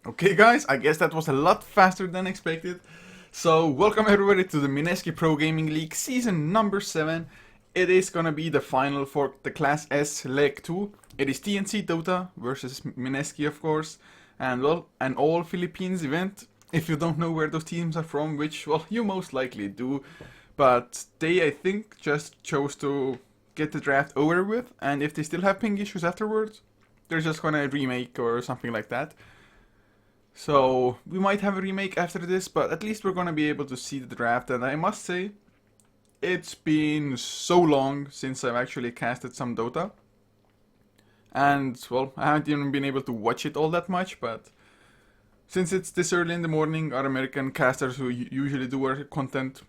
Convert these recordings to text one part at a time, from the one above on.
Okay guys, I guess that was a lot faster than expected. So welcome everybody to the Mineski Pro Gaming League season number 7. It is gonna be the final for the Class S Leg 2. It is TNC Dota versus Mineski, of course. And well, an all Philippines event. If you don't know where those teams are from, which, well, you most likely do. But they, I think, just chose to get the draft over with. And if they still have ping issues afterwards, they're just gonna remake or something like that. So we might have a remake after this, but at least we're gonna be able to see the draft. And I must say, it's been so long since I've actually casted some Dota. And well, I haven't even been able to watch it all that much, but since it's this early in the morning, our American casters who usually do our content,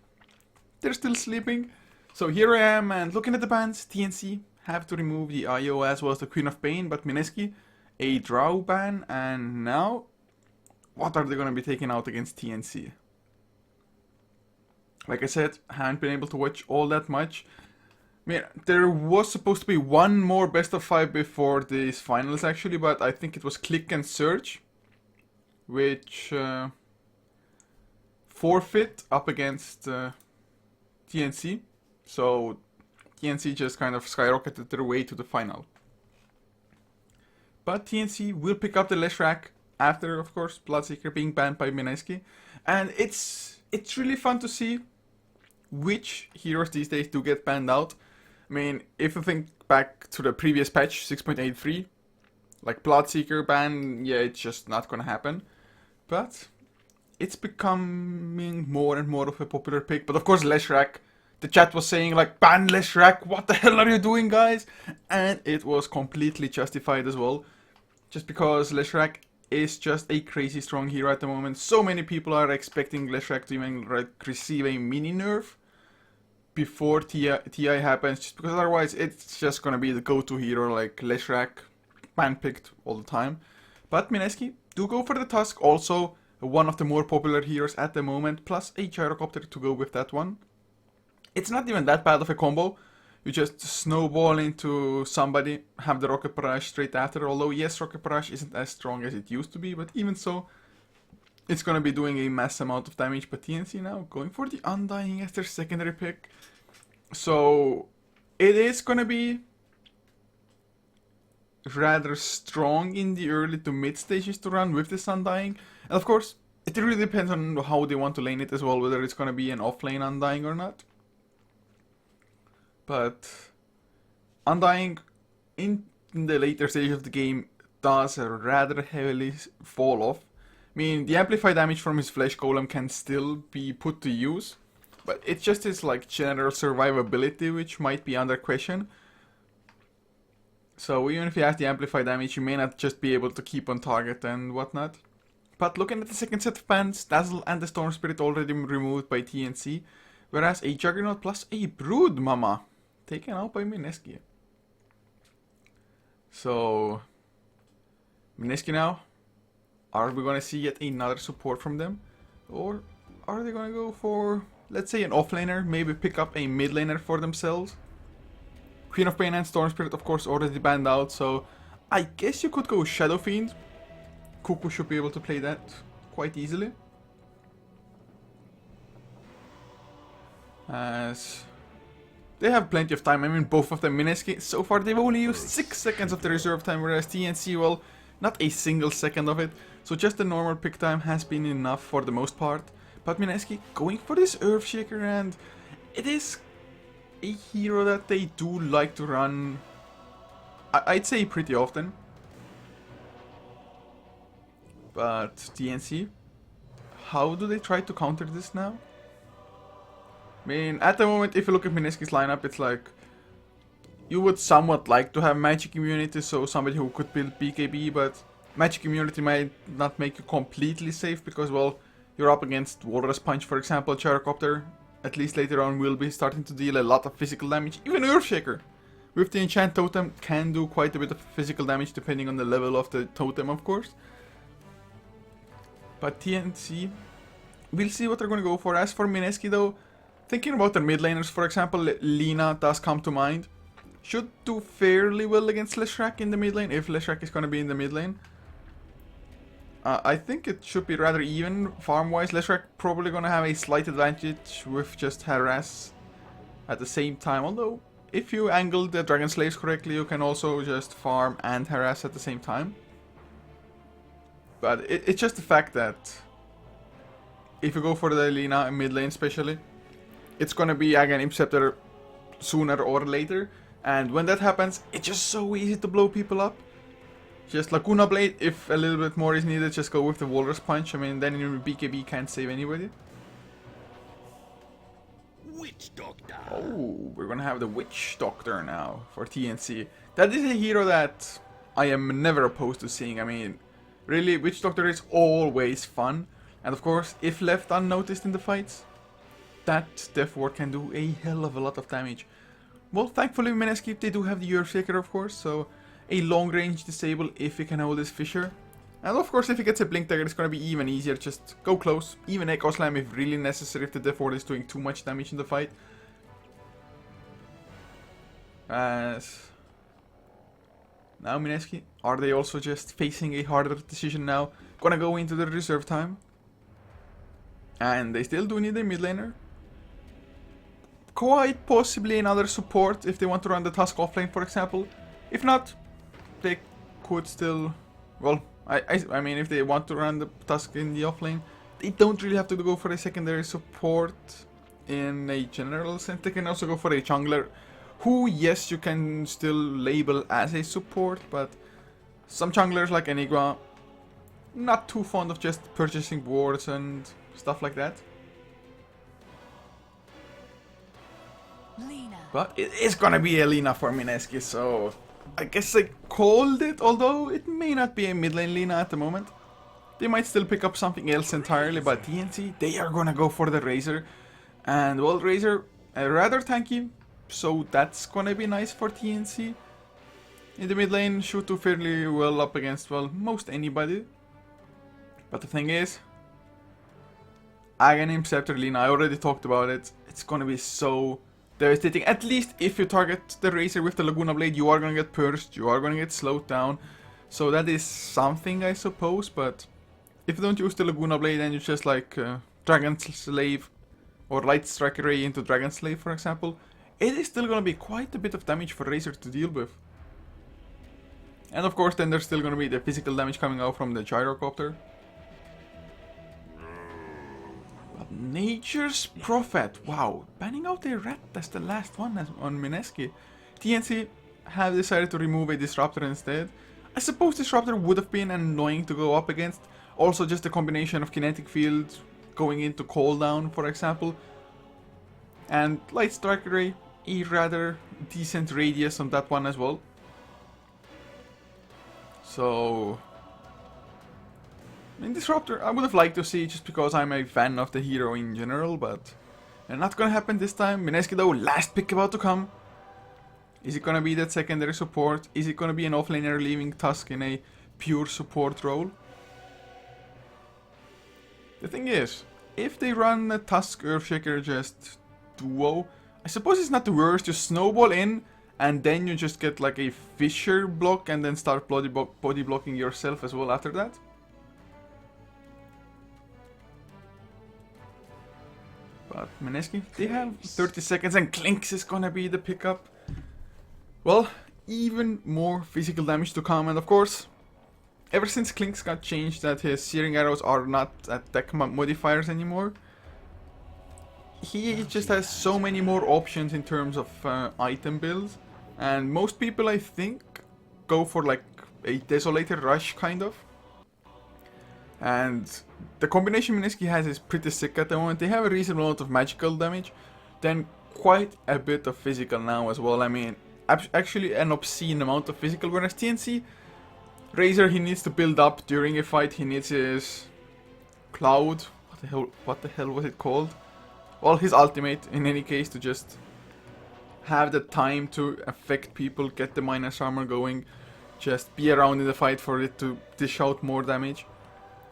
they're still sleeping. So here I am, and looking at the bans, TNC have to remove the IO as well as the Queen of Pain, but Mineski, a Drow ban, and now what are they going to be taking out against TNC? Like I said, I haven't been able to watch all that much. I mean, there was supposed to be one more best of 5 before these finals actually, but I think it was Click and Search, which forfeit up against TNC. So TNC just kind of skyrocketed their way to the final. But TNC will pick up the Leshrac after, of course, Bloodseeker being banned by Mineski. And it's really fun to see which heroes these days do get banned out. I mean, if you think back to the previous patch, 6.83, like Bloodseeker ban, yeah, it's just not gonna happen. But it's becoming more and more of a popular pick. But of course, Leshrac, the chat was saying like, ban Leshrac, what the hell are you doing, guys? And it was completely justified as well. Just because Leshrac is just a crazy strong hero at the moment. So many people are expecting Leshrac to even receive a mini nerf before TI happens, just because otherwise it's just gonna be the go-to hero, like Leshrac, pan-picked all the time. But Mineski do go for the Tusk, also one of the more popular heroes at the moment, plus a Gyrocopter to go with that one. It's not even that bad of a combo. You just snowball into somebody, have the Rocket Barrage straight after, although yes, Rocket Barrage isn't as strong as it used to be, but even so, it's gonna be doing a mass amount of damage. But TNC now going for the Undying as their secondary pick. So it is gonna be rather strong in the early to mid stages to run with this Undying. And of course, it really depends on how they want to lane it as well, whether it's gonna be an off-lane Undying or not. But Undying in the later stage of the game does rather heavily fall off. I mean, the amplified damage from his Flesh Golem can still be put to use, but it's just his like general survivability which might be under question. So even if he has the amplified damage, you may not just be able to keep on target and whatnot. But looking at the second set of bans, Dazzle and the Storm Spirit already removed by TNC, whereas a Juggernaut plus a Brood Mama taken out by Mineski. So Mineski now, are we gonna see yet another support from them? Or are they gonna go for, let's say, an offlaner, maybe pick up a mid laner for themselves? Queen of Pain and Storm Spirit, of course, already banned out, so I guess you could go Shadow Fiend. Cuckoo should be able to play that quite easily. As they have plenty of time. I mean, both of them, Mineski, so far they've only used 6 seconds of the reserve time, whereas TNC, well, not a single second of it. So just the normal pick time has been enough for the most part. But Mineski going for this Earthshaker, and it is a hero that they do like to run, I'd say pretty often. But TNC, how do they try to counter this now? I mean, at the moment, if you look at Mineski's lineup, it's like you would somewhat like to have magic immunity, so somebody who could build BKB, but magic immunity might not make you completely safe because, well, you're up against Walrus Punch, for example. Gyrocopter, at least later on, will be starting to deal a lot of physical damage. Even Earthshaker, with the Enchant Totem, can do quite a bit of physical damage depending on the level of the totem, of course. But TNC, we'll see what they're going to go for. As for Mineski, though, thinking about their mid laners, for example, Lina does come to mind. Should do fairly well against Leshrac in the mid lane, if Leshrac is going to be in the mid lane. I think it should be rather even farm-wise. Leshrac probably gonna have a slight advantage with just harass at the same time. Although, if you angle the Dragon Slaves correctly, you can also just farm and harass at the same time. But it's just the fact that if you go for the Lina in mid lane especially, it's gonna be again Imp sooner or later. And when that happens, it's just so easy to blow people up. Just Laguna Blade, if a little bit more is needed, just go with the Walrus Punch. I mean, then your BKB can't save anybody. Witch Doctor. Oh, we're gonna have the Witch Doctor now for TNC. That is a hero that I am never opposed to seeing. I mean, really, Witch Doctor is always fun. And of course, if left unnoticed in the fights, that Death Ward can do a hell of a lot of damage. Well, thankfully, Mineski, they do have the Earthshaker, of course, so a long range disable if you can hold this Fissure. And of course, if he gets a Blink Dagger, it's gonna be even easier. Just go close, even Echo Slam if really necessary, if the Death Ward is doing too much damage in the fight. As now Mineski, are they also just facing a harder decision now? Gonna go into the reserve time. And they still do need a mid laner. Quite possibly another support if they want to run the Tusk offlane, for example. If not, they could still, well, I mean, if they want to run the Tusk in the offlane, they don't really have to go for a secondary support in a general sense. They can also go for a jungler, who, yes, you can still label as a support, but some junglers like Enigma, not too fond of just purchasing wards and stuff like that. Lina. But it is gonna be a Lina for Mineski, so I guess I called it, although it may not be a mid lane Lina at the moment. They might still pick up something else entirely, but TNC, they are gonna go for the Razor. And well, Razor, rather tanky, so that's gonna be nice for TNC. In the mid lane, should do fairly well up against, well, most anybody. But the thing is, Aghanim Scepter Lina, I already talked about it. It's gonna be so devastating. At least if you target the Razor with the Laguna Blade, you are gonna get purged, you are gonna get slowed down. So that is something, I suppose, but if you don't use the Laguna Blade and you just like Dragon Slave or Light Strike Ray into Dragon Slave, for example, it is still gonna be quite a bit of damage for Razor to deal with. And of course, then there's still gonna be the physical damage coming out from the Gyrocopter. Nature's Prophet, wow, banning out a rat, that's the last one on Mineski. TNC have decided to remove a Disruptor instead. I suppose Disruptor would have been annoying to go up against. Also just a combination of Kinetic Field going into cooldown, for example. And Light Strike Ray, a rather decent radius on that one as well. So in Disruptor, I would have liked to see, just because I'm a fan of the hero in general, but not gonna happen this time. Mineski though, last pick about to come. Is it gonna be that secondary support? Is it gonna be an offlaner leaving Tusk in a pure support role? The thing is, if they run a Tusk Earthshaker just duo, I suppose it's not the worst. You snowball in, and then you just get like a Fissure block, and then start body blocking yourself as well after that. But Mineski, they have 30 seconds and Clinks is gonna be the pickup. Well, even more physical damage to come, and of course, ever since Clinks got changed that his Searing Arrows are not attack modifiers anymore, he just has so many more options in terms of item builds, and most people, I think, go for like a Desolator Rush kind of. And the combination Mineski has is pretty sick at the moment. They have a reasonable amount of magical damage, then quite a bit of physical now as well. I mean, actually an obscene amount of physical, whereas TNC, Razor, he needs to build up during a fight. He needs his Cloud, what the hell was it called? Well, his ultimate, in any case, to just have the time to affect people, get the minus armor going, just be around in the fight for it to dish out more damage.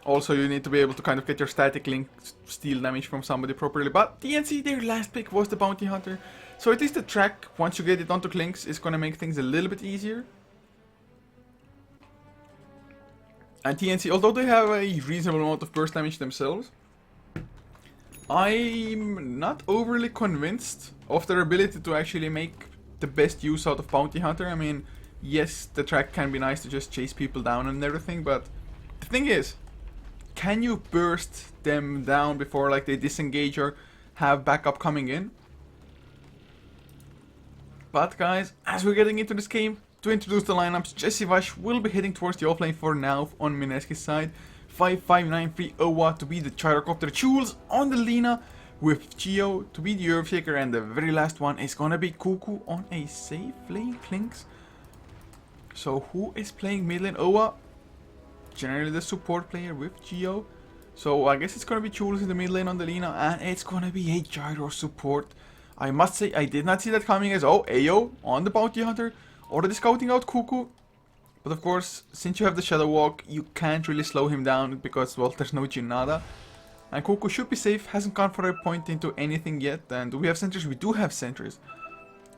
Also, you need to be able to kind of get your static link steal damage from somebody properly. But TNC, their last pick was the Bounty Hunter. So at least the track, once you get it onto Clinks, is going to make things a little bit easier. And TNC, although they have a reasonable amount of burst damage themselves, I'm not overly convinced of their ability to actually make the best use out of Bounty Hunter. I mean, yes, the track can be nice to just chase people down and everything, but the thing is, can you burst them down before like they disengage or have backup coming in? But guys, as we're getting into this game, to introduce the lineups, Jesse Vash will be heading towards the offlane for now on Mineski's side. 5593 Owa to be the Gyrocopter, Jules on the Lina with Geo to be the Earthshaker, and the very last one is gonna be Couchor on a safe lane Clinks. So who is playing mid lane? Owa, generally the support player with Geo. So I guess it's gonna be Jules in the mid lane on the Lina, and it's gonna be a Gyro support. I must say, I did not see that coming as, oh, Ayo on the Bounty Hunter, already scouting out Couchor. But of course, since you have the Shadow Walk, you can't really slow him down because, well, there's no Ginada. And Couchor should be safe, hasn't gone for a point into anything yet. And do we have sentries? We do have sentries.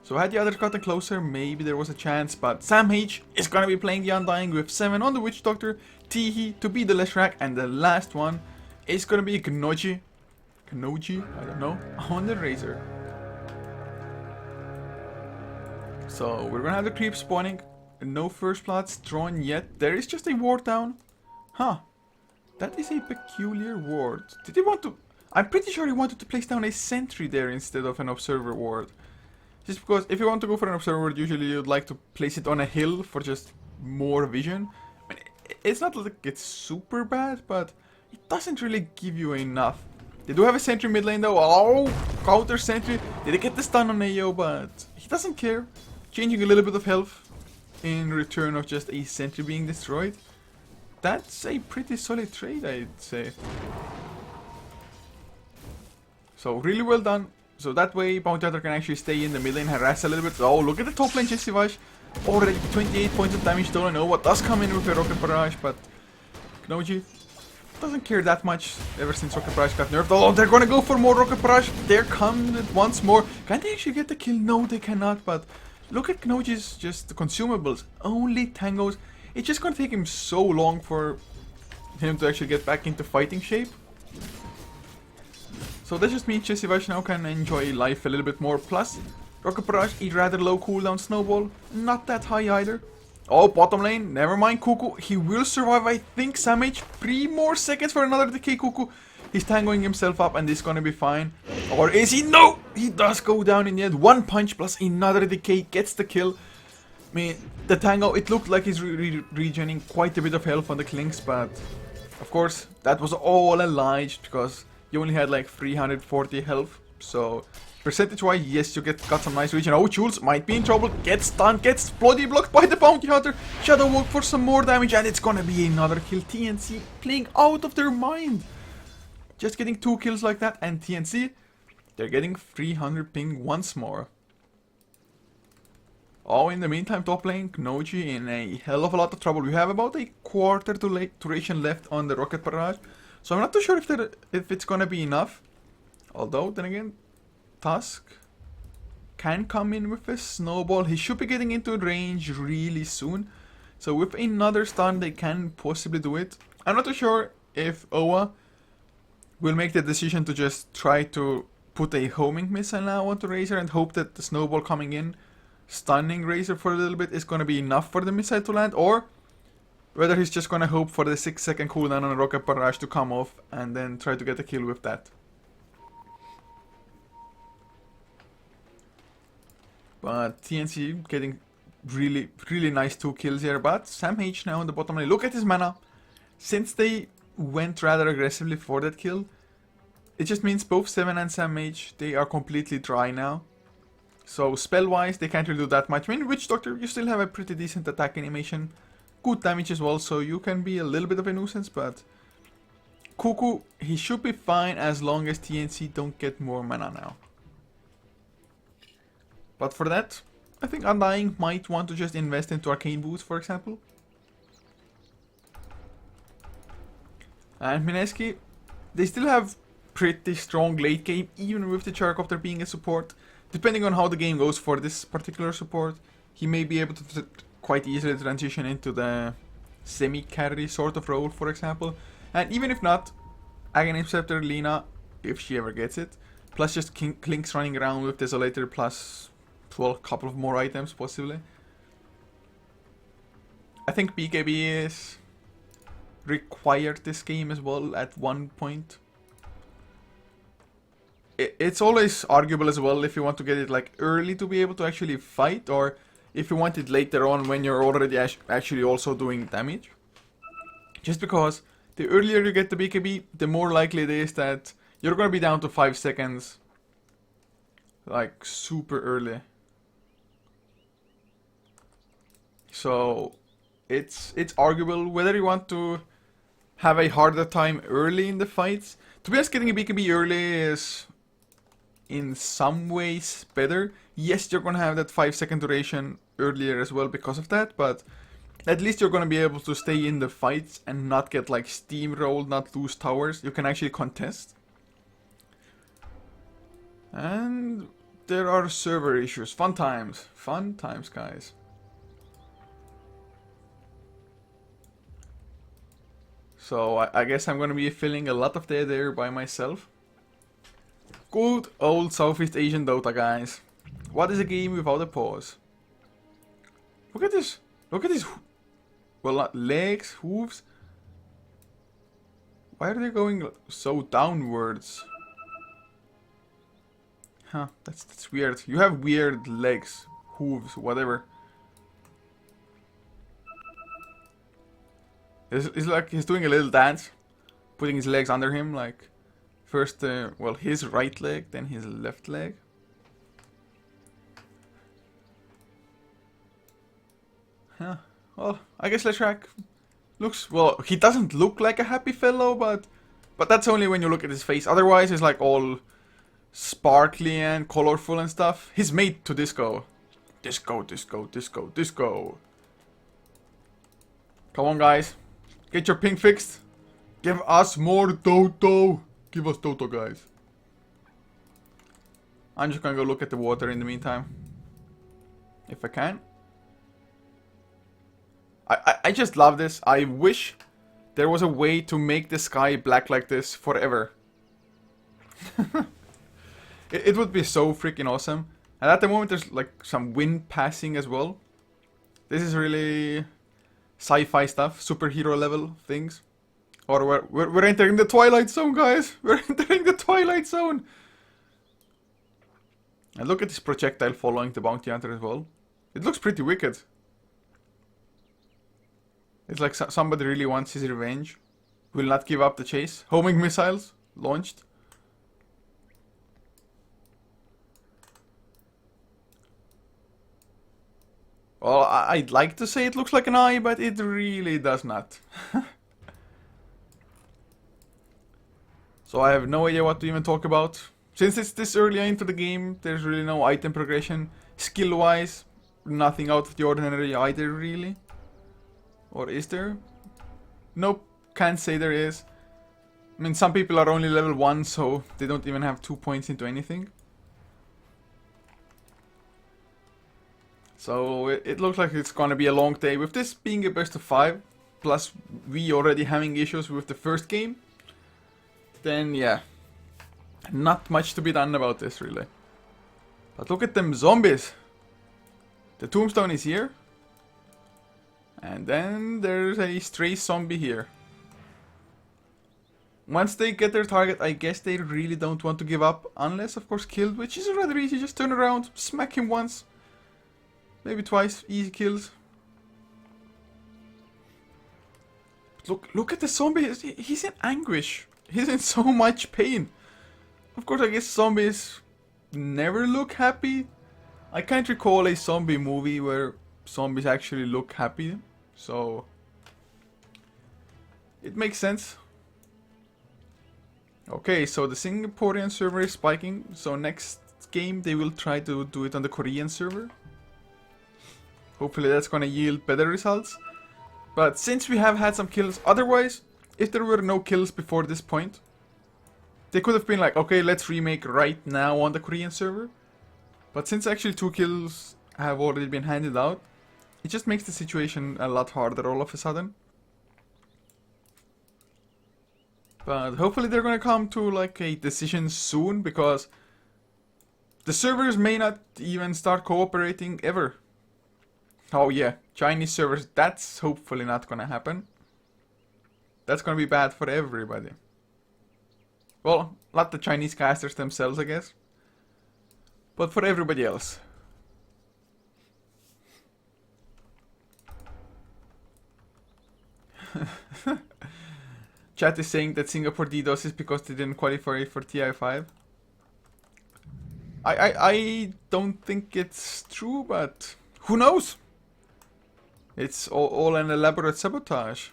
So had the others gotten closer, maybe there was a chance. But Sam H is gonna be playing the Undying with 7 on the Witch Doctor, Teehee to be the Leshrac, and the last one is gonna be Knoji, I don't know, on the Razor. So we're gonna have the creep spawning. No first plots drawn yet. There is just a ward down. Huh. That is a peculiar ward. Did he want to... I'm pretty sure he wanted to place down a sentry there instead of an observer ward. Just because if you want to go for an observer ward, usually you'd like to place it on a hill for just more vision. I mean, it's not like it's super bad, but it doesn't really give you enough. They do have a sentry mid lane though. Oh, counter sentry. Did they get the stun on Ayo? But he doesn't care. Changing a little bit of health in return of just a sentry being destroyed. That's a pretty solid trade, I'd say. So really well done. So that way Bounty Hunter can actually stay in the mid lane, harass a little bit. Oh, look at the top lane, Jesse Vash. Already 28 points of damage done. I know what does come in with a Rocket Barrage, but Knoji doesn't care that much ever since Rocket Barrage got nerfed. Oh, they're gonna go for more Rocket Barrage. There comes it once more. Can they actually get the kill? No, they cannot, but look at Knoji's just consumables. Only tangos. It's just gonna take him so long for him to actually get back into fighting shape. So that just means Jesse Vash now can enjoy life a little bit more. Plus, Rocket Barrage, a rather low cooldown snowball. Not that high either. Oh, bottom lane. Never mind Couchor. He will survive, I think. Sam H. 3 more seconds for another decay Couchor. He's tangoing himself up and this is gonna be fine. Or is he? No! He does go down in the end. 1 punch plus another decay gets the kill. I mean, the tango, it looked like he's regening quite a bit of health on the Clinks, but of course, that was all a lie because you only had like 340 health. So, percentage-wise, yes, you got some nice regen. Oh, Jules might be in trouble. Gets stunned, gets bloody blocked by the Bounty Hunter. Shadow Walk for some more damage, and it's gonna be another kill. TNC playing out of their mind. Just getting 2 kills like that, and TNC, they're getting 300 ping once more. Oh, in the meantime, top lane, Knoji in a hell of a lot of trouble. We have about a quarter duration left on the Rocket Barrage. So I'm not too sure if it's gonna be enough. Although, then again, Tusk can come in with a snowball. He should be getting into range really soon. So with another stun, they can possibly do it. I'm not too sure if Owa will make the decision to just try to put a homing missile now onto Razor and hope that the snowball coming in, stunning Razor for a little bit, is going to be enough for the missile to land, or whether he's just going to hope for the 6-second cooldown on a Rocket Barrage to come off and then try to get a kill with that. But TNC getting really nice 2 kills here. But Sam H now on the bottom lane. Look at his mana. Since they went rather aggressively for that kill, it just means both 7 and Sam H, they are completely dry now. So spell-wise, they can't really do that much. I mean, Witch Doctor, you still have a pretty decent attack animation. Good damage as well, so you can be a little bit of a nuisance, but Couchor, he should be fine as long as TNC don't get more mana now. But for that, I think Undying might want to just invest into Arcane Boots, for example. And Mineski, they still have pretty strong late game, even with the Gyrocopter being a support. Depending on how the game goes for this particular support, he may be able to quite easily transition into the semi-carry sort of role, for example. And even if not, Aghanim Scepter Lina, if she ever gets it, plus just Clink's running around with Desolator, plus, well, a couple of more items, possibly. I think BKB is required this game as well at one point. It's always arguable as well if you want to get it like early to be able to actually fight, or if you want it later on when you're already actually also doing damage. Just because the earlier you get the BKB, the more likely it is that you're gonna be down to 5 seconds, like super early. So it's arguable whether you want to have a harder time early in the fights. To be honest, getting a BKB early is in some ways better. Yes, you're gonna have that 5-second duration earlier as well because of that, but at least you're gonna be able to stay in the fights and not get like steamrolled, not lose towers. You can actually contest. And there are server issues. Fun times, guys. So I guess I'm gonna be filling a lot of dead air by myself. Good old Southeast Asian Dota, guys. What is a game without a pause? Look at this. Look at these. Well, not legs, hooves. Why are they going so downwards? Huh, that's weird. You have weird legs, hooves, whatever. It's like he's doing a little dance, putting his legs under him, like first, well, his right leg, then his left leg. Huh. Well, I guess Leshrac looks, well, he doesn't look like a happy fellow, but that's only when you look at his face. Otherwise, he's like all sparkly and colorful and stuff. He's made to disco. Disco, disco, disco, disco. Come on, guys. Get your ping fixed. Give us more Dota. Give us Dota, guys. I'm just gonna go look at the water in the meantime. If I can. I just love this. I wish there was a way to make the sky black like this forever. It would be so freaking awesome. And at the moment there's like some wind passing as well. This is really sci-fi stuff, superhero level things. Or we're entering the Twilight Zone, guys. We're entering the Twilight Zone. And look at this projectile following the bounty hunter as well. It looks pretty wicked. It's like somebody really wants his revenge. Will not give up the chase. Homing missiles launched. Well, I'd like to say it looks like an eye, but it really does not. So I have no idea what to even talk about. Since it's this early into the game, there's really no item progression. Skill-wise, nothing out of the ordinary either, really. Or is there? Nope, can't say there is. I mean, some people are only level 1, so they don't even have 2 points into anything. So it looks like it's gonna be a long day. With this being a best of 5, plus we already having issues with the first game, then yeah, not much to be done about this really. But look at them zombies. The tombstone is here. And then there's a stray zombie here. Once they get their target, I guess they really don't want to give up. Unless, of course, killed, which is rather easy. Just turn around, smack him once. Maybe twice. Easy kills. Look at the zombie. He's in anguish. He's in so much pain. Of course, I guess zombies never look happy. I can't recall a zombie movie where zombies actually look happy. So it makes sense. Okay, so the Singaporean server is spiking. So next game they will try to do it on the Korean server. Hopefully that's gonna yield better results. But since we have had some kills, otherwise, if there were no kills before this point, they could have been like, okay, let's remake right now on the Korean server. But since actually 2 kills have already been handed out, it just makes the situation a lot harder all of a sudden. But hopefully they're gonna come to like a decision soon, because the servers may not even start cooperating ever. Oh yeah, Chinese servers, that's hopefully not gonna happen. That's gonna be bad for everybody. Well, not the Chinese casters themselves, I guess, but for everybody else. Chat is saying that Singapore DDoS is because they didn't qualify for TI5. I don't think it's true, but who knows? It's all an elaborate sabotage.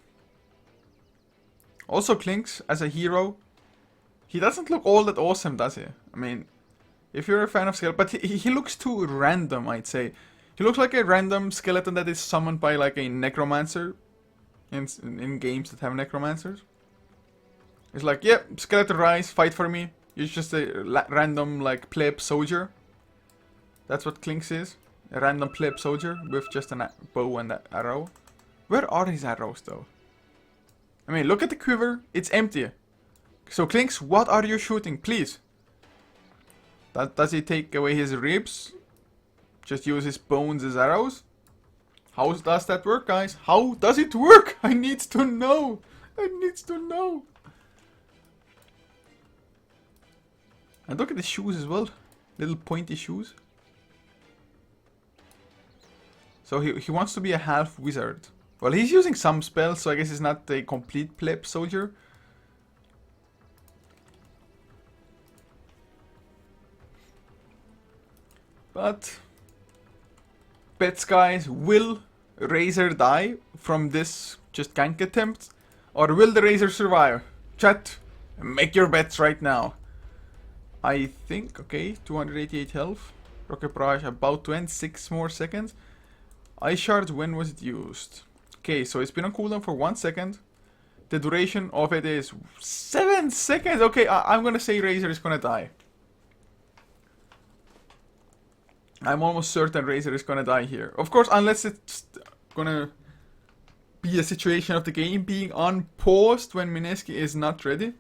Also, Klinks, as a hero, he doesn't look all that awesome, does he? I mean, if you're a fan of Skeleton, but he looks too random, I'd say. He looks like a random skeleton that is summoned by like a necromancer in games that have necromancers. It's like, yep, yeah, skeleton rise, fight for me. You're just a random like pleb soldier. That's what Klinks is. A random pleb soldier with just a bow and an arrow. Where are his arrows though? I mean, look at the quiver. It's empty. So Klinks, what are you shooting? Please. Does he take away his ribs? Just use his bones as arrows? How does that work, guys? How does it work? I need to know. I need to know. And look at the shoes as well. Little pointy shoes. So he wants to be a half wizard. Well, he's using some spells, so I guess he's not a complete pleb soldier. But bets, guys, will Razor die from this just gank attempt? Or will the Razor survive? Chat, make your bets right now. I think, okay, 288 health. Rocket Barrage about to end, 6 more seconds. Ice Shard, when was it used? Okay, so it's been on cooldown for 1 second. The duration of it is 7 seconds. Okay, I'm gonna say Razor is gonna die. I'm almost certain Razor is gonna die here. Of course, unless it's gonna be a situation of the game being unpaused when Mineski is not ready.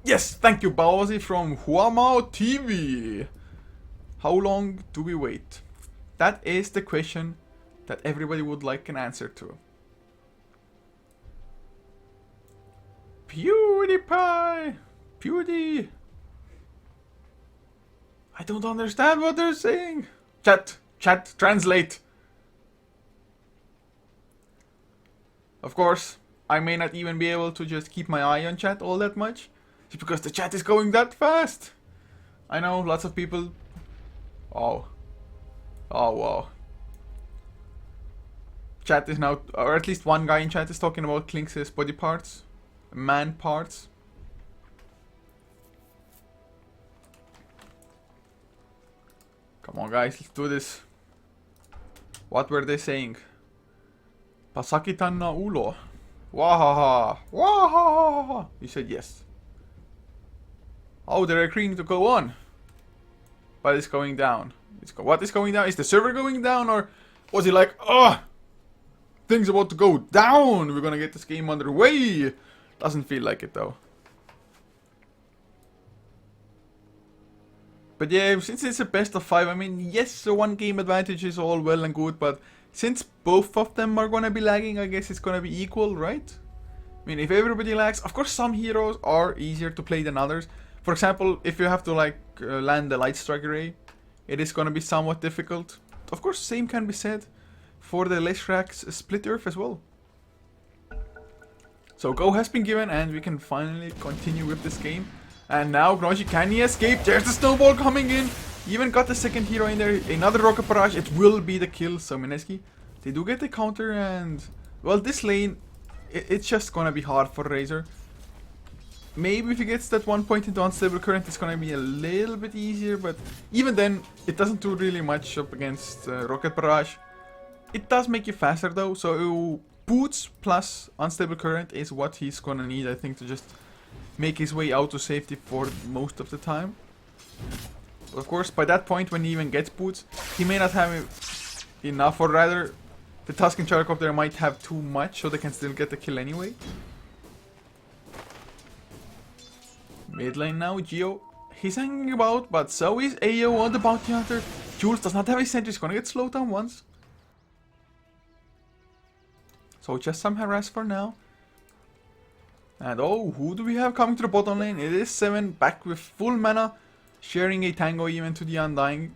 Yes, thank you, Baozi from HeflaTV. How long do we wait? That is the question that everybody would like an answer to. PewDiePie! Pewdie! I don't understand what they're saying. Chat, translate. Of course, I may not even be able to just keep my eye on chat all that much. Just because the chat is going that fast. I know, lots of people... Oh. Oh, wow. Chat is now... Or at least one guy in chat is talking about Klinks' body parts. Man parts. Come on, guys, let's do this. What were they saying? Pasakitan na ulo. Wahaha. Wahaha. You said yes. Oh, they're agreeing to go on. But it's going down. What is going down? Is the server going down? Or was he like, oh, things about to go down. We're gonna get this game underway. Doesn't feel like it though. But yeah, since it's a best of 5, I mean, yes, the 1 game advantage is all well and good, but since both of them are gonna be lagging, I guess it's gonna be equal, right? I mean, if everybody lags, of course some heroes are easier to play than others. For example, if you have to like land the Light Strike Ray, it is gonna be somewhat difficult. Of course, same can be said for the Leshrak's Split Earth as well. So go has been given and we can finally continue with this game. And now Gnocchi, can he escape? There's the snowball coming in. Even got the second hero in there. Another rocket barrage. It will be the kill. So Mineski, they do get the counter and... Well, this lane, it's just gonna be hard for Razor. Maybe if he gets that 1 point into unstable current, it's gonna be a little bit easier. But even then, it doesn't do really much up against rocket barrage. It does make you faster though. So boots plus unstable current is what he's gonna need, I think, to just make his way out to safety for most of the time. But of course, by that point, when he even gets boots, he may not have enough, or rather, the Tusken Charcopter might have too much, so they can still get the kill anyway. Mid lane now, Geo. He's hanging about, but so is AO on the bounty hunter. Jules does not have a sentry, he's gonna get slowed down once. So just some harass for now. And oh, who do we have coming to the bottom lane? It is 7, back with full mana, sharing a tango even to the Undying.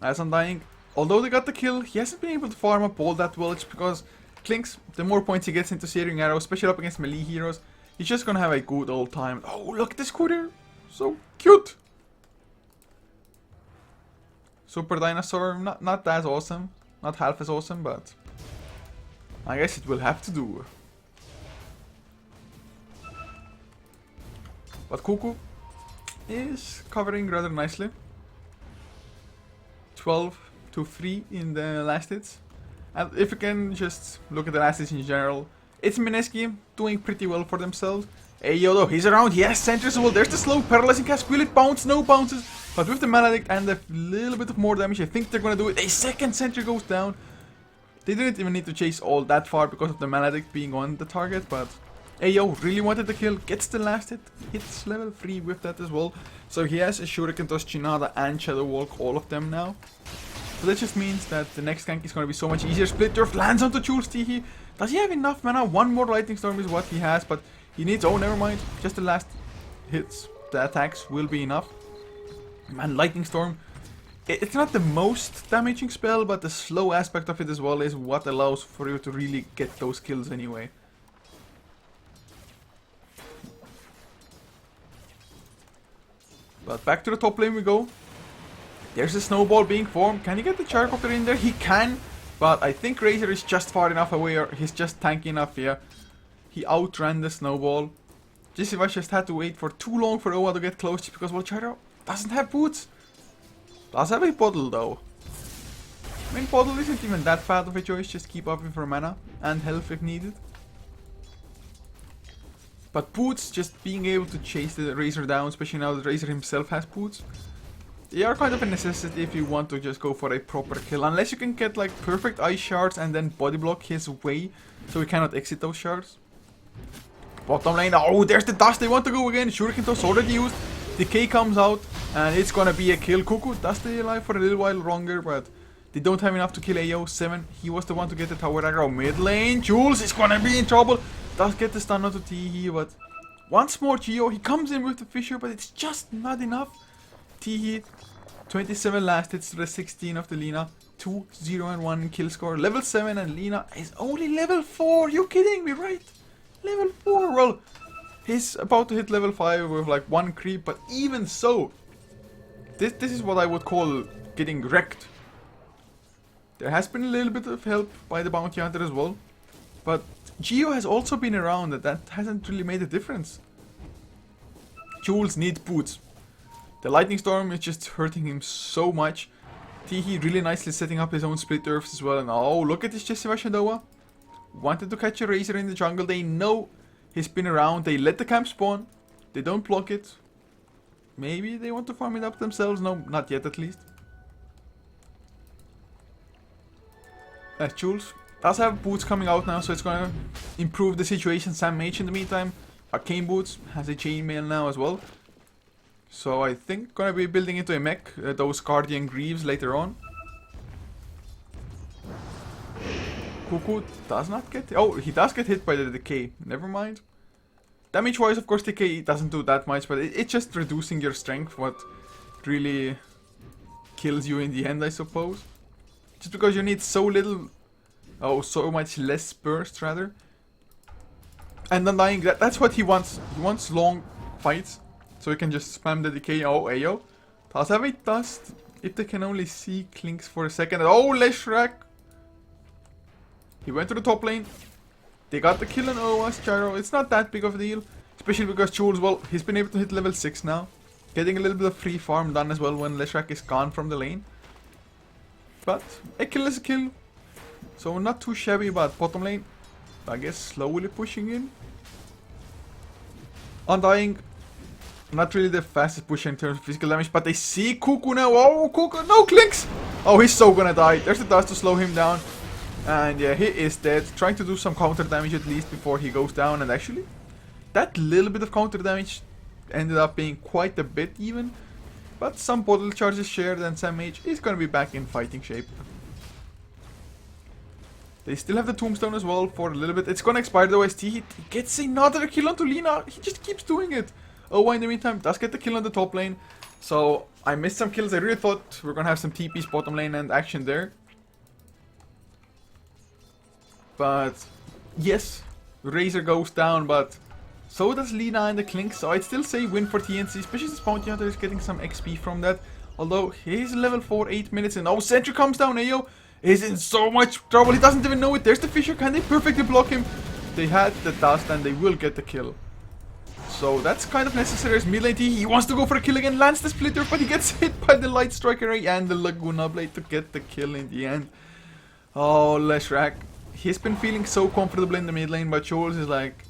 As Undying, although they got the kill, he hasn't been able to farm up all that well. It's because Klinks, the more points he gets into searing arrows, especially up against melee heroes, he's just gonna have a good old time. Oh, look at this quarter, so cute. Super Dinosaur, not as awesome, not half as awesome, but I guess it will have to do. But Couchor is covering rather nicely. 12 to 3 in the last hits. And if you can just look at the last hits in general, it's Mineski doing pretty well for themselves. Ayo though, he's around, yes, sentry as well. There's the slow paralyzing cast, will it bounce? No bounces. But with the Maledict and a little bit of more damage, I think they're gonna do it. A second sentry goes down. They didn't even need to chase all that far because of the Maledict being on the target, but Ayo really wanted the kill, gets the last hit, hits level 3 with that as well. So he has a Shuriken Toss, Chinada and Shadow Walk, all of them now. So that just means that the next gank is going to be so much easier. Split Turf lands onto Jules Teehee. Does he have enough mana? One more Lightning Storm is what he has, but he needs, oh never mind, just the last hits, the attacks will be enough. Man, Lightning Storm, it's not the most damaging spell, but the slow aspect of it as well is what allows for you to really get those kills anyway. But back to the top lane we go. There's a snowball being formed. Can he get the Gyrocopter in there? He can, but I think Razor is just far enough away, or he's just tanky enough here. He outran the snowball. Jessiva just had to wait for too long for Owa to get close, just because, well, Gyro doesn't have boots. Does have a bottle though. I mean, bottle isn't even that bad of a choice, just keep up with her mana and health if needed. But boots, just being able to chase the Razor down, especially now that Razor himself has boots, they are kind of a necessity if you want to just go for a proper kill. Unless you can get like perfect ice shards and then body block his way, so he cannot exit those shards. Bottom lane, oh, there's the dust, they want to go again. Shuriken Toss already used. Decay comes out, and it's gonna be a kill. Couchor does stay alive for a little while longer, but they don't have enough to kill AO. 7, he was the one to get the tower aggro. Mid lane, Jules is gonna be in trouble. Does get the stun onto Teehee, but once more Geo, he comes in with the Fissure, but it's just not enough. Teehee, 27 last hits to the 16 of the Lina. 2, 0 and 1 kill score. Level 7 and Lina is only level 4. You kidding me, right? Level 4, well, he's about to hit level 5 with like 1 creep, but even so, this is what I would call getting wrecked. There has been a little bit of help by the Bounty Hunter as well, but Geo has also been around, and that hasn't really made a difference. Jules needs boots. The Lightning Storm is just hurting him so much. Teehee really nicely setting up his own split earths as well, and oh, look at this Jessiva Shadowa. Wanted to catch a Razor in the jungle, they know he's been around, they let the camp spawn, they don't block it. Maybe they want to farm it up themselves, no, not yet at least. Jules does have boots coming out now, so it's gonna improve the situation. Sam Mage in the meantime, Arcane Boots, has a chainmail now as well. So I think gonna be building into a mech, those Guardian Greaves later on. Couchor does not get... Oh, he does get hit by the Decay. Never mind. Damage wise, of course, Decay doesn't do that much, but it's just reducing your strength, what really kills you in the end, I suppose. Just because you need so little... Oh, so much less burst, rather. And Undying, that's what he wants. He wants long fights, so he can just spam the Decay. Oh, Ayo. Does have a dust. If they can only see Klinks for a second. Oh, Leshrac. He went to the top lane. They got the kill on OS Gyro. It's not that big of a deal. Especially because Jules, well, he's been able to hit level 6 now. Getting a little bit of free farm done as well when Leshrac is gone from the lane. But a kill is a kill. So not too shabby, but bottom lane, I guess slowly pushing in. Undying, not really the fastest pusher in terms of physical damage, but they see Couchor now. Oh, Couchor, no, Klinks! Oh, he's so gonna die. There's the dust to slow him down. And yeah, he is dead. Trying to do some counter damage at least before he goes down. And actually, that little bit of counter damage ended up being quite a bit even. But some bottle charges shared and Sam H is gonna be back in fighting shape. They still have the tombstone as well for a little bit. It's gonna expire though as He gets another kill onto Lina. He just keeps doing it. Oh, in the meantime, does get the kill on the top lane. So I missed some kills. I really thought we were gonna have some TPs bottom lane and action there. But yes, Razor goes down, but so does Lina and the Klink. So I'd still say win for TNC, especially since Bounty Hunter is getting some XP from that. Although he's level 4, 8 minutes in. Oh, Sentry comes down. Ayo is in so much trouble. He doesn't even know it. There's the Fisher. Can they perfectly block him? They had the dust and they will get the kill. So that's kind of necessary as mid lane T. He wants to go for a kill again. Lands the splitter, but he gets hit by the Light Striker Ray and the Laguna Blade to get the kill in the end. Oh, Leshrac. He's been feeling so comfortable in the mid lane, but Jules is like,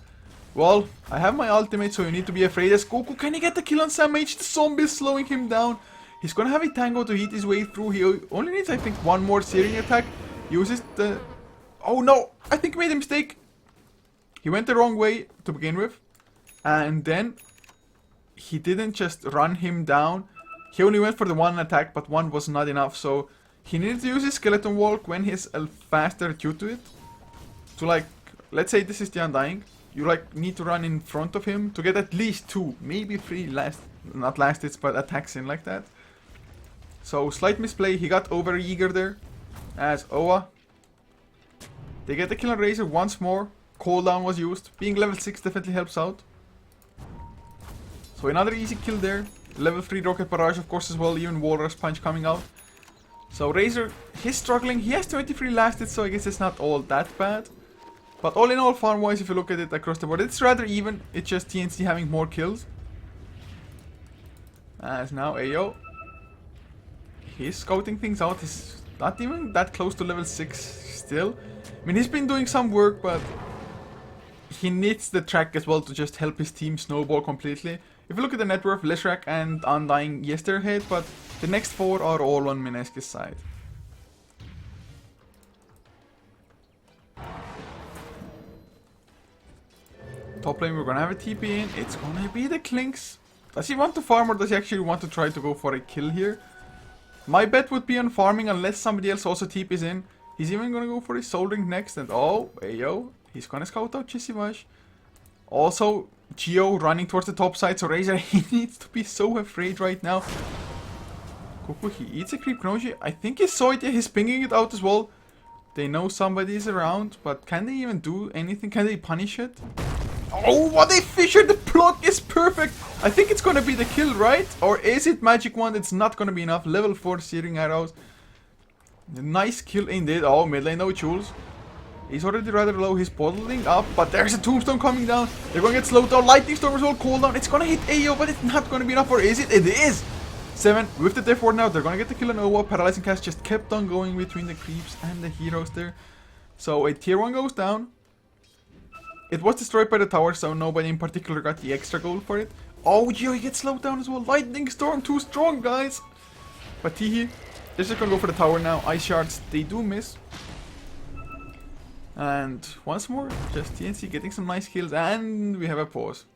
well, I have my ultimate, so you need to be afraid. As Goku, can he get the kill on Sam H? The zombie is slowing him down. He's gonna have a tango to hit his way through. He only needs, I think, one more searing attack. Uses the... Oh no! I think he made a mistake. He went the wrong way to begin with. And then he didn't just run him down. He only went for the one attack, but one was not enough. So he needed to use his skeleton walk when he's faster due to it. To like, let's say this is the Undying. You like need to run in front of him to get at least 2, maybe 3 not last hits, but attacks in like that. So slight misplay. He got over eager there as Oa. They get the kill on Razor once more. Cooldown was used. Being level 6 definitely helps out. So another easy kill there. Level 3 Rocket Barrage of course as well. Even Walrus Punch coming out. So Razor, he's struggling. He has 23 last hits, so I guess it's not all that bad. But all in all, farm-wise, if you look at it across the board, it's rather even. It's just TNC having more kills. As now Ayo, he's scouting things out. He's not even that close to level 6 still. I mean, he's been doing some work, but he needs the track as well to just help his team snowball completely. If you look at the net worth, Leshrac and Undying, yes, they're ahead, but the next 4 are all on Mineski's side. Top lane, we're gonna have a TP in. It's gonna be the Klinks. Does he want to farm or does he actually want to try to go for a kill here? My bet would be on farming unless somebody else also TPs in. He's even gonna go for his Soul Ring next, and oh, ayo, he's gonna scout out Chisivash. Also, Geo running towards the top side, so Razor, he needs to be so afraid right now. Kuku, he eats a creep Knoji. I think he saw it, yeah, he's pinging it out as well. They know somebody is around, but can they even do anything? Can they punish it? Oh, what a Fisher! The block is perfect! I think it's gonna be the kill, right? Or is it Magic Wand? It's not gonna be enough. Level 4 Searing Arrows. Nice kill indeed. Oh, mid lane, no Jules. He's already rather low. He's bottling up, but there's a Tombstone coming down. They're gonna get slowed down. Lightning Storm as well, cooldown. It's gonna hit Ayo, but it's not gonna be enough. Or is it? It is! 7 with the Death Ward now. They're gonna get the kill on Owa. Paralyzing Cast just kept on going between the creeps and the heroes there. So a tier 1 goes down. It was destroyed by the tower, so nobody in particular got the extra gold for it. Oh, Geo, he gets slowed down as well. Lightning Storm, too strong, guys. But Tihi, they're just gonna go for the tower now. Ice Shards, they do miss. And once more, just TNC getting some nice kills, and we have a pause.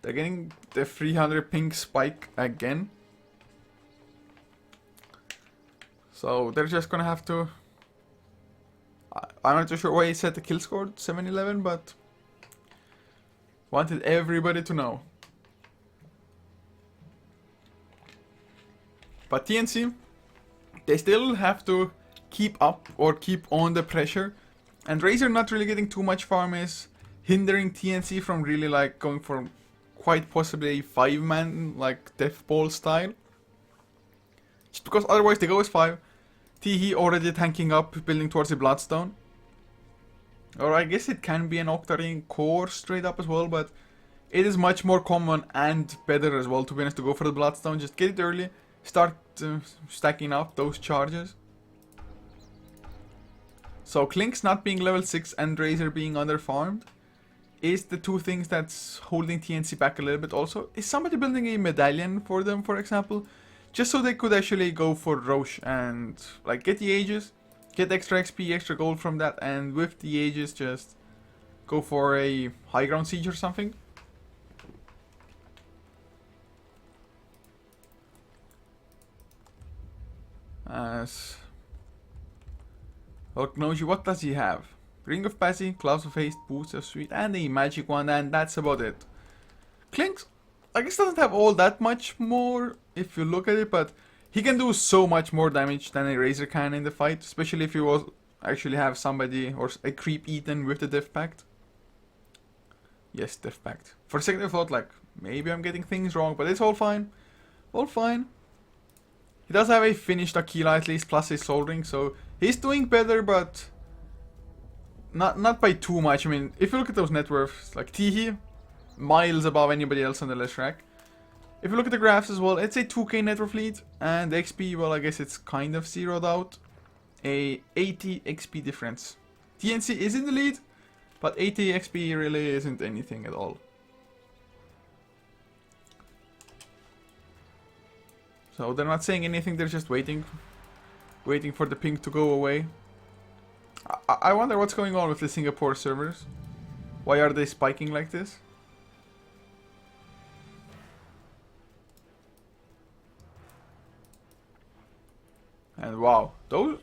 They're getting the 300 ping spike again. So they're just gonna have to... I'm not too sure why he set the kill score 7-11, but wanted everybody to know. But TNC, they still have to keep up or keep on the pressure. And Razor not really getting too much farm is hindering TNC from really like going for quite possibly a 5-man like Death Ball style. Just because otherwise they go as 5. Tihi already tanking up, building towards the Bloodstone. Or I guess it can be an Octarine core straight up as well, but it is much more common and better as well, to be honest, to go for the Bloodstone. Just get it early, start stacking up those charges. So Klink's not being level 6 and Razor being underfarmed is the two things that's holding TNC back a little bit. Also, is somebody building a medallion for them, for example? Just so they could actually go for Roche and like get the Aegis, get extra XP, extra gold from that, and with the Aegis just go for a high ground siege or something. As Oknoji, what does he have? Ring of Passy, Clouds of Haste, Boots of Sweet, and a magic one, and that's about it. Clinks, I guess, doesn't have all that much more if you look at it, but he can do so much more damage than a Razor can in the fight, especially if you actually have somebody or a creep eaten with the Death Pact. Yes, Death Pact. For a second I thought, like, maybe I'm getting things wrong, but it's all fine. All fine. He does have a finished Aquila at least, plus a Soul Ring, so he's doing better, but not by too much. I mean, if you look at those net worths, like Tihi, miles above anybody else on the Leshrac. If you look at the graphs as well, it's a 2k net worth lead, and the XP, well, I guess it's kind of zeroed out. A 80 XP difference. TNC is in the lead, but 80 XP really isn't anything at all. So they're not saying anything, they're just waiting for the ping to go away. I wonder what's going on with the Singapore servers. Why are they spiking like this? And wow, those...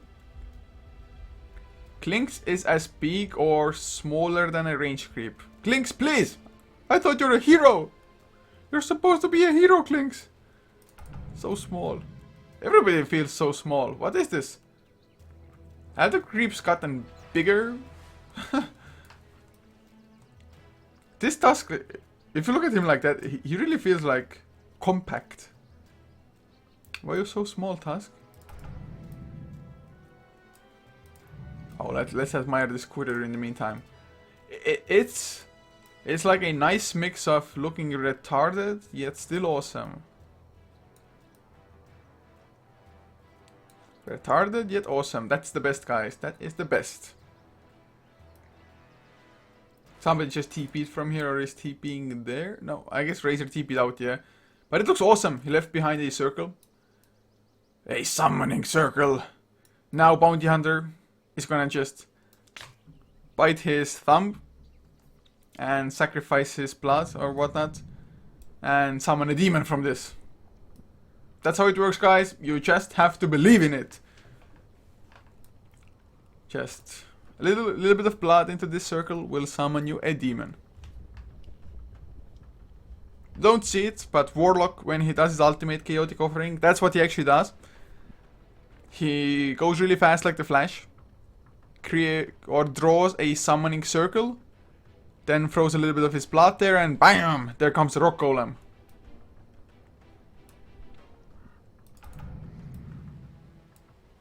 Clinks is as big or smaller than a range creep. Clinks, please! I thought you're a hero! You're supposed to be a hero, Clinks! So small. Everybody feels so small. What is this? Have the creeps gotten bigger? This Tusk, if you look at him like that, he really feels like compact. Why are you so small, Tusk? Oh, let's admire this Quitter in the meantime. It's like a nice mix of looking retarded, yet still awesome. Retarded, yet awesome. That's the best, guys. That is the best. Somebody just TP'd from here, or is TPing there? No, I guess Razor TP'd out, yeah. But it looks awesome. He left behind a circle. A summoning circle. Now Bounty Hunter is gonna just bite his thumb and sacrifice his blood or whatnot and summon a demon from this. That's how it works, guys. You just have to believe in it. Just a little bit of blood into this circle will summon you a demon. Don't see it, but Warlock, when he does his ultimate chaotic offering, that's what he actually does. He goes really fast like the Flash, draws a summoning circle, then throws a little bit of his blood there, and BAM! There comes the Rock Golem.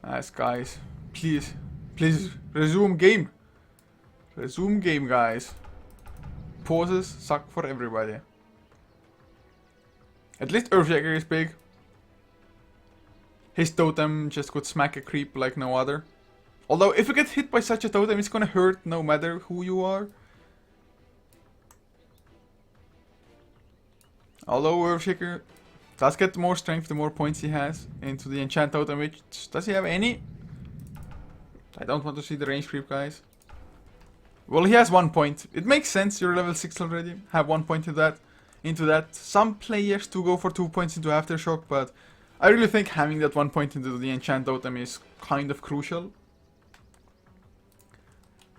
Nice, guys. Please resume game. Resume game, guys. Pauses suck for everybody. At least Earthshaker is big. His totem just could smack a creep like no other. Although if you get hit by such a totem, it's gonna hurt no matter who you are. Although Earthshaker does get more strength the more points he has into the enchant totem, which does he have any? I don't want to see the range creep, guys. Well, he has 1 point. It makes sense, you're level 6 already. Have 1 point into that. Some players do go for 2 points into Aftershock, but I really think having that 1 point into the enchant totem is kind of crucial.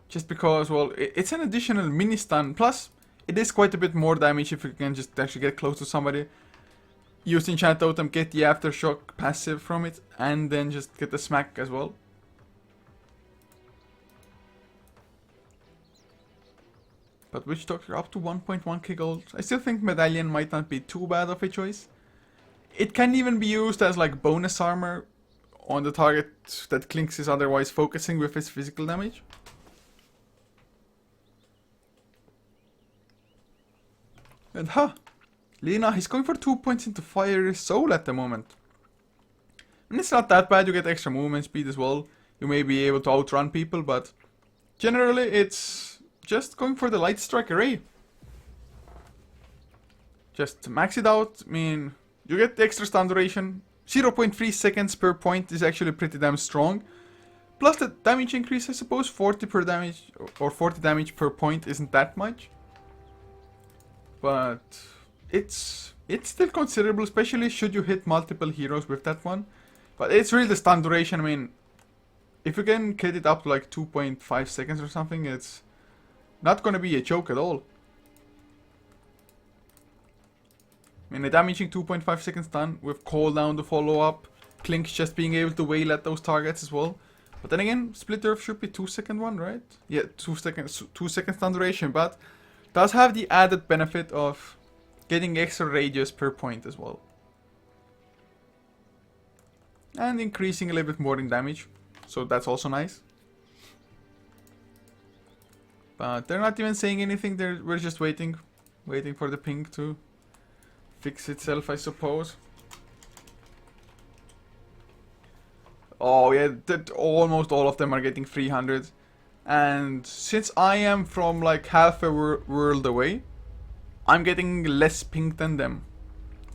Just because, well, it's an additional mini stun, plus it is quite a bit more damage if you can just actually get close to somebody. Use the enchant totem, get the Aftershock passive from it, and then just get the smack as well. But Witch Doctor up to 1.1k gold. I still think Medallion might not be too bad of a choice. It can even be used as like bonus armor on the target that Clinks is otherwise focusing with his physical damage. And Lina, he's going for 2 points into Fiery Soul at the moment. And it's not that bad, you get extra movement speed as well. You may be able to outrun people, but generally it's just going for the Light Strike Array. Just max it out, I mean, you get the extra stun duration. 0.3 seconds per point is actually pretty damn strong. Plus the damage increase, I suppose. 40 per damage, or 40 damage per point isn't that much. But it's still considerable, especially should you hit multiple heroes with that one. But it's really the stun duration. I mean, if you can get it up to like 2.5 seconds or something, it's not gonna be a joke at all. I mean, a damaging 2.5 second stun with cooldown to follow up. Klink's just being able to wail at those targets as well. But then again, Split Earth should be 2-second one, right? Yeah, 2 seconds stun duration, but does have the added benefit of getting extra radius per point as well. And increasing a little bit more in damage. So that's also nice. But they're not even saying anything, we're just waiting for the ping to fix itself, I suppose. Oh yeah, almost all of them are getting 300. And since I am from like half a world away, I'm getting less ping than them.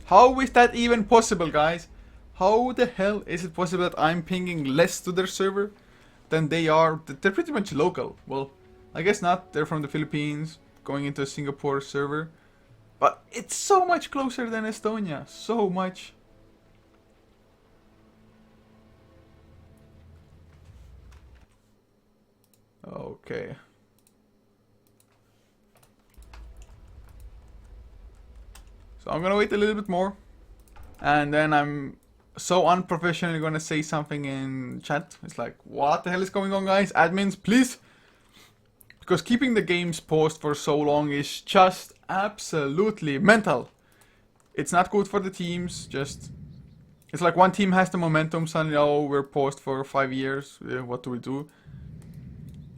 How is that even possible, guys? How the hell is it possible that I'm pinging less to their server than they are? They're pretty much local. Well, I guess not. They're from the Philippines, going into a Singapore server. But it's so much closer than Estonia. So much. Okay. So I'm gonna wait a little bit more. And then I'm so unprofessionally gonna say something in chat. It's like, what the hell is going on, guys? Admins, please. Because keeping the games paused for so long is just absolutely mental. It's not good for the teams. Just, it's like one team has the momentum, suddenly, oh, we're paused for 5 years. What do we do?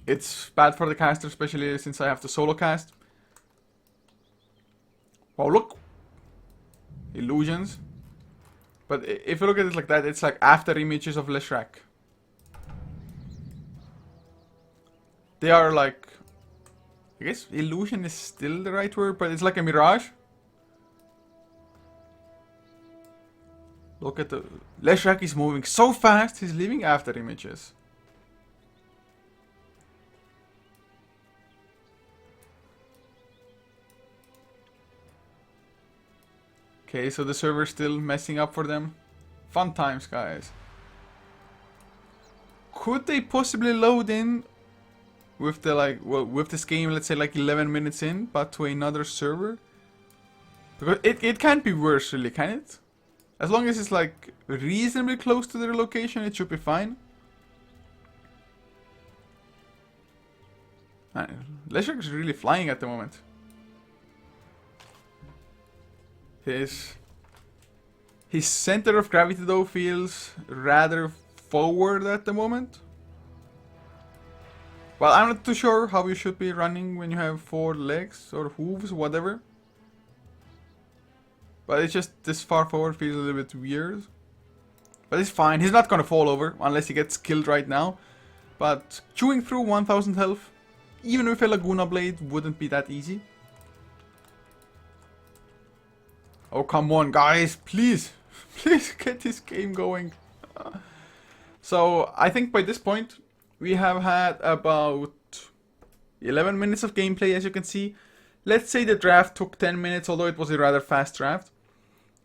It's bad for the caster, especially since I have to solo cast. Wow, look. Illusions. But if you look at it like that, it's like after images of Leshrac. They are like, I guess illusion is still the right word, but it's like a mirage. Look at the... Leshrac is moving so fast, he's leaving after images. Okay, so the server's still messing up for them. Fun times, guys. Could they possibly load in with the like, well, with this game, let's say like 11 minutes in, but to another server? Because it can't be worse, really, can it? As long as it's like reasonably close to their location, it should be fine. Leshrac is really flying at the moment. His center of gravity though feels rather forward at the moment. Well, I'm not too sure how you should be running when you have 4 legs or hooves, whatever. But it's just this far forward feels a little bit weird. But it's fine, he's not gonna fall over unless he gets killed right now. But chewing through 1000 health, even with a Laguna Blade, wouldn't be that easy. Oh, come on, guys, please. Please get this game going. So, I think by this point, we have had about 11 minutes of gameplay, as you can see. Let's say the draft took 10 minutes, although it was a rather fast draft.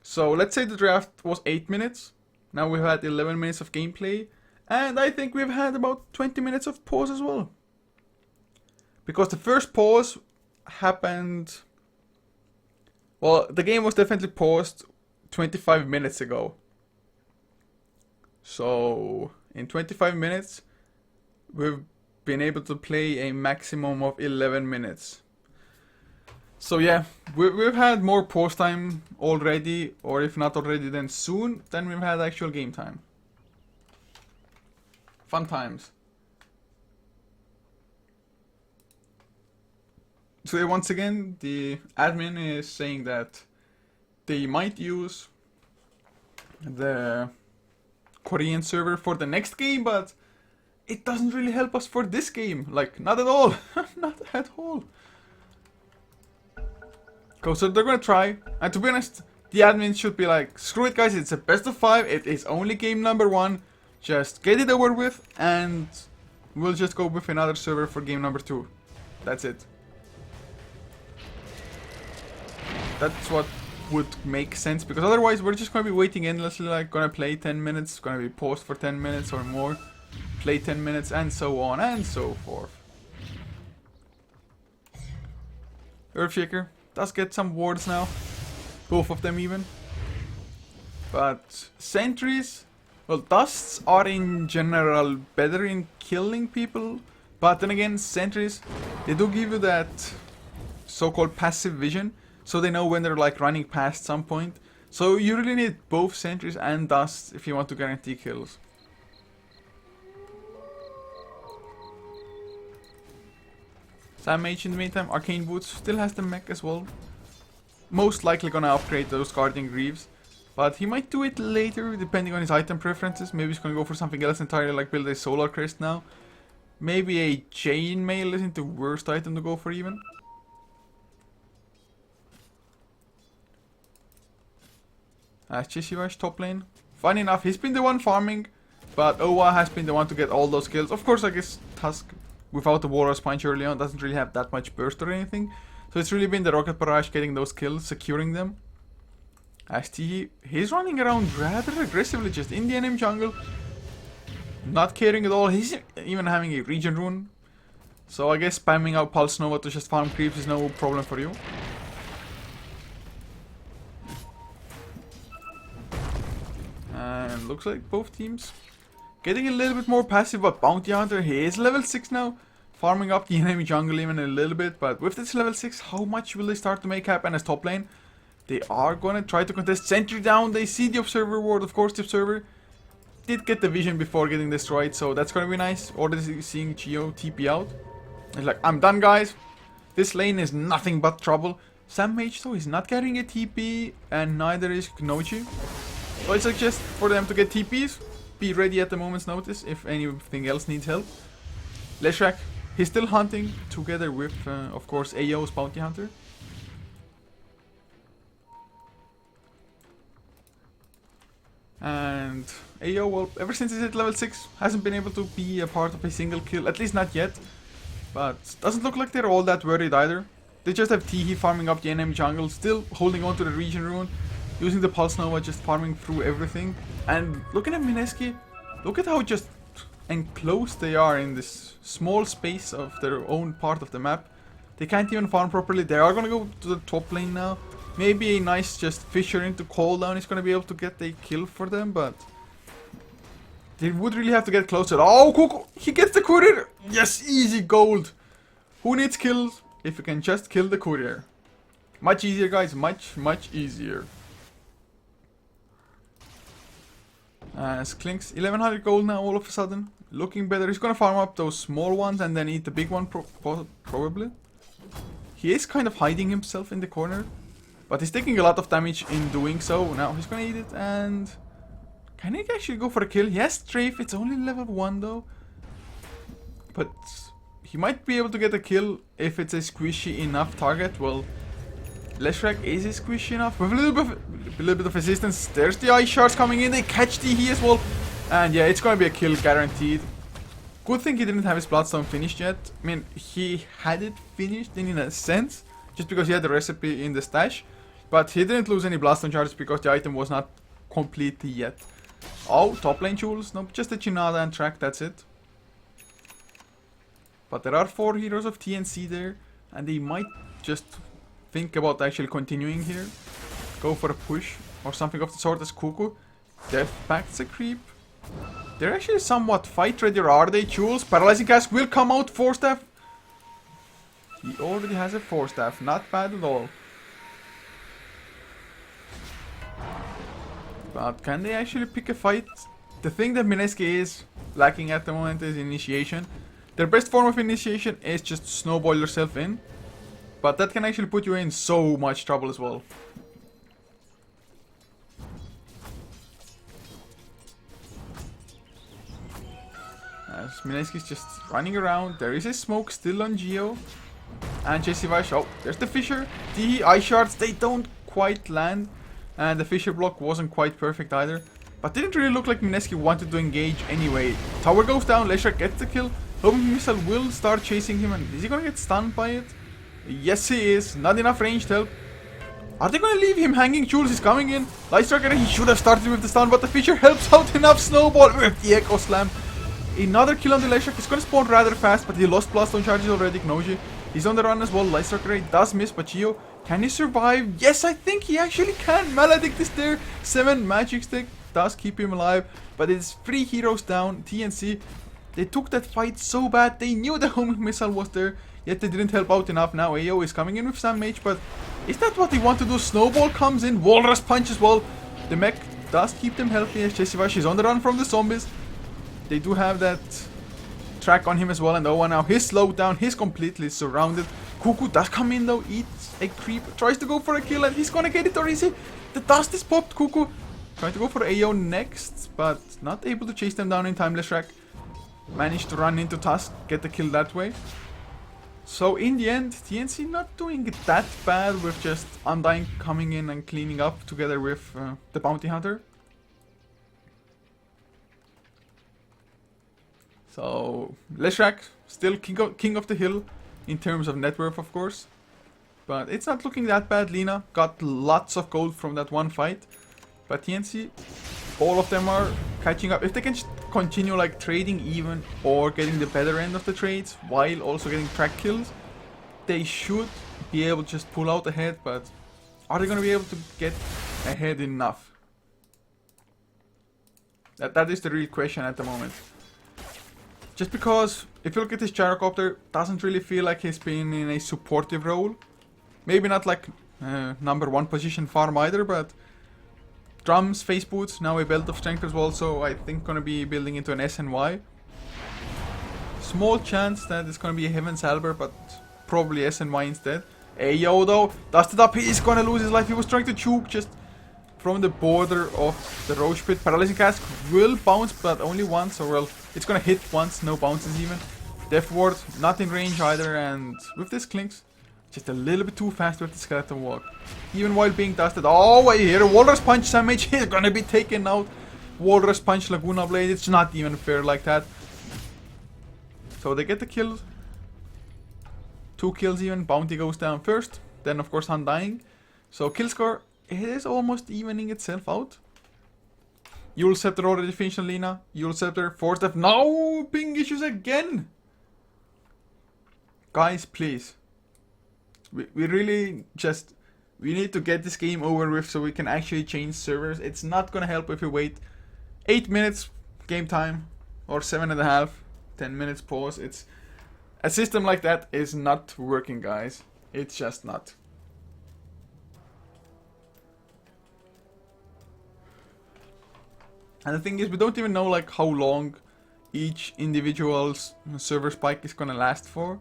So, let's say the draft was 8 minutes. Now we've had 11 minutes of gameplay. And I think we've had about 20 minutes of pause as well. Because the first pause happened... Well, the game was definitely paused 25 minutes ago. So, in 25 minutes, we've been able to play a maximum of 11 minutes. So yeah, we've had more pause time already, or if not already then soon, than we've had actual game time. Fun times. So once again, the admin is saying that they might use the Korean server for the next game, but it doesn't really help us for this game. Like, not at all. Not at all. So they're gonna try. And to be honest, the admin should be like, screw it guys, it's a best of 5. It is only game number 1. just get it over with, and we'll just go with another server for game number 2. That's it. That's what would make sense, because otherwise we're just gonna be waiting endlessly, like gonna play 10 minutes, gonna be paused for 10 minutes or more, play 10 minutes, and so on and so forth. Earthshaker does get some wards now, both of them even. But sentries, well, dusts are in general better in killing people, but then again, sentries, they do give you that so-called passive vision, so they know when they're like running past some point. So you really need both sentries and dusts if you want to guarantee kills. Sam Mage in the meantime, Arcane Boots, still has the mech as well. Most likely gonna upgrade those Guardian Greaves. But he might do it later, depending on his item preferences. Maybe he's gonna go for something else entirely, like build a Solar Crest now. Maybe a Chainmail isn't the worst item to go for even. Chisivash top lane. Funny enough, he's been the one farming, but Owa has been the one to get all those kills. Of course, I guess Tusk, without the Warrior's Punch early on, doesn't really have that much burst or anything. So it's really been the Rocket Barrage getting those kills, securing them. He's running around rather aggressively just in the enemy jungle. Not caring at all. He's even having a regen rune. So I guess spamming out Pulse Nova to just farm creeps is no problem for you. And looks like both teams getting a little bit more passive, but Bounty Hunter, he is level 6 now. Farming up the enemy jungle even a little bit, but with this level 6, how much will they start to make happen as top lane? They are gonna try to contest sentry down. They see the Observer ward, of course the Observer did get the vision before getting destroyed, so that's gonna be nice. Already seeing Geo TP out. He's like, I'm done guys. This lane is nothing but trouble. Sam Mage though is not carrying a TP, and neither is Knochi. So I suggest for them to get TPs. Be ready at the moment's notice if anything else needs help. Leshrac, he's still hunting together with, of course, AO's Bounty Hunter. And AO, well, ever since he's at level 6, hasn't been able to be a part of a single kill, at least not yet. But doesn't look like they're all that worried either. They just have Teehee farming up the enemy jungle, still holding on to the regen rune, using the Pulse Nova, just farming through everything. And looking at Mineski, look at how just enclosed they are in this small space of their own part of the map. They can't even farm properly. They are gonna go to the top lane now. Maybe a nice just Fisher into cooldown is gonna be able to get a kill for them, but they would really have to get closer. Oh, Couchor, he gets the courier! Yes, easy gold! Who needs kills if you can just kill the courier? Much easier, guys, much easier. Clinks 1100 gold now all of a sudden. Looking better. He's gonna farm up those small ones and then eat the big one probably. He is kind of hiding himself in the corner, but he's taking a lot of damage in doing so. Now he's gonna eat it, and can he actually go for a kill? He has Strafe, it's only level 1 though. But he might be able to get a kill if it's a squishy enough target. Well, Leshrac is squishy enough with a little bit of assistance. There's the ice shards coming in. They catch Teehee as well, and yeah, it's gonna be a kill guaranteed. Good thing he didn't have his Bloodstone finished yet. I mean, he had it finished in a sense, just because he had the recipe in the stash, but he didn't lose any Bloodstone charges because the item was not complete yet. Oh, top lane jewels. Nope, just a Chinada and track. That's it. But there are 4 heroes of TNC there, and they might just think about actually continuing here. Go for a push or something of the sort as Couchor. Death Pact's a creep. They're actually somewhat fight ready, or are they? Jewels, Paralyzing Cask will come out. 4-staff. He already has a 4-staff. Not bad at all. But can they actually pick a fight? The thing that Mineski is lacking at the moment is initiation. Their best form of initiation is just snowball yourself in, but that can actually put you in so much trouble as well. As Mineski's just running around, there is a smoke still on Geo. And Chesivash, oh, there's the Fisher. The Ice Shards, they don't quite land. And the Fisher block wasn't quite perfect either. But didn't really look like Mineski wanted to engage anyway. Tower goes down, Leshrac gets the kill. Homing missile will start chasing him, and is he gonna get stunned by it? Yes, he is. Not enough ranged help. Are they gonna leave him hanging? Jules is coming in. Light Striker, he should have started with the stun, but the feature helps out enough. Snowball with the Echo Slam. Another kill on the Leshrac. He's gonna spawn rather fast, but he lost Blast on charges already. Gnoji. He's on the run as well. Light Striker does miss, but Gio, can he survive? Yes, I think he actually can. Maledict is there. 7 magic stick does keep him alive, but it's 3 heroes down. TNC, they took that fight so bad. They knew the homing missile was there, yet they didn't help out enough. Now AO is coming in with some mage, but is that what they want to do? Snowball comes in, Walrus punch as well. The mech does keep them healthy as Jessiva. She's on the run from the zombies. They do have that track on him as well, and Owa now, he's slowed down, he's completely surrounded. Cuckoo does come in though, eats a creep, tries to go for a kill, and he's gonna get it, or is he? The dust is popped. Cuckoo trying to go for AO next, but not able to chase them down in time. Leshrac managed to run into Tusk, get the kill that way. So in the end, TNC not doing it that bad with just Undying coming in and cleaning up together with the Bounty Hunter. So Leshrac still king of the hill in terms of net worth, of course. But it's not looking that bad. Lina got lots of gold from that one fight. But TNC, all of them are catching up. If they can continue like trading even or getting the better end of the trades while also getting track kills, they should be able to just pull out ahead. But are they going to be able to get ahead enough? That is the real question at the moment. Just because if you look at this gyrocopter, doesn't really feel like he's been in a supportive role. Maybe not like number 1 position farm either, but drums, face boots, now a belt of strength as well, so I think gonna be building into an SNY. Small chance that it's gonna be a Heaven's Albert, but probably SNY instead. Ayo though, dusted up, he's gonna lose his life. He was trying to choke just from the border of the Roach Pit. Paralyzing Cask will bounce, but only once, or well, it's gonna hit once, no bounces even. Death Ward, not in range either, and with this Clinks, just a little bit too fast with the Skeleton Walk. Even while being dusted. Oh, I hear a Walrus Punch damage. He's gonna be taken out. Walrus Punch, Laguna Blade. It's not even fair like that. So they get the kills. 2 kills even. Bounty goes down first. Then, of course, Undying. So kill score, it is almost evening itself out. Yule Scepter already finished on Lina. Yule Scepter, forced F. No! Ping issues again! Guys, please. We really just, we need to get this game over with so we can actually change servers. It's not gonna help if we wait 8 minutes game time or 7.5, 10 minutes pause. It's a system like that is not working, guys. It's just not. And the thing is, we don't even know like how long each individual's server spike is gonna last for.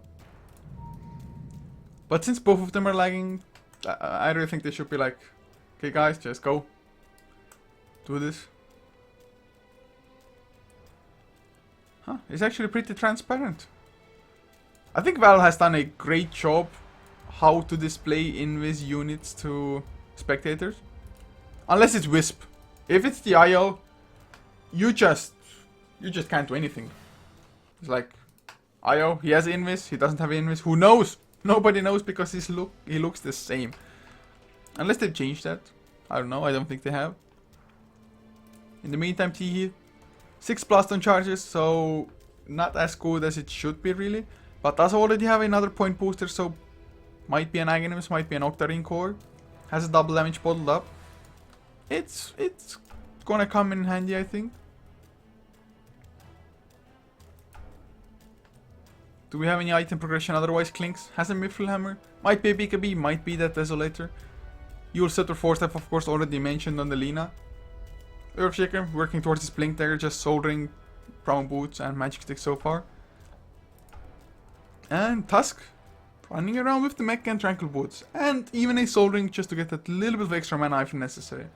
But since both of them are lagging, I really think they should be like, okay guys, just go. Do this. Huh, it's actually pretty transparent. I think Valve has done a great job how to display invis units to spectators. Unless it's Wisp. If it's the IO, you just can't do anything. It's like, IO, he has invis, he doesn't have invis, who knows? Nobody knows because he looks the same. Unless they've changed that. I don't know, I don't think they have. In the meantime, Teehee, 6 blast on charges, so not as good as it should be really. But does already have another point booster, so might be an Aghanim, might be an Octarine core. Has a double damage bottled up. It's gonna come in handy, I think. Do we have any item progression otherwise? Clinks has a Mithril Hammer. Might be a BKB, might be that Desolator. Yule Scepter Force Staff, of course, already mentioned on the Lina. Earthshaker working towards his Blink Dagger, just soldering brown boots and magic stick so far. And Tusk running around with the mech and tranquil boots. And even a soldering just to get that little bit of extra mana if necessary.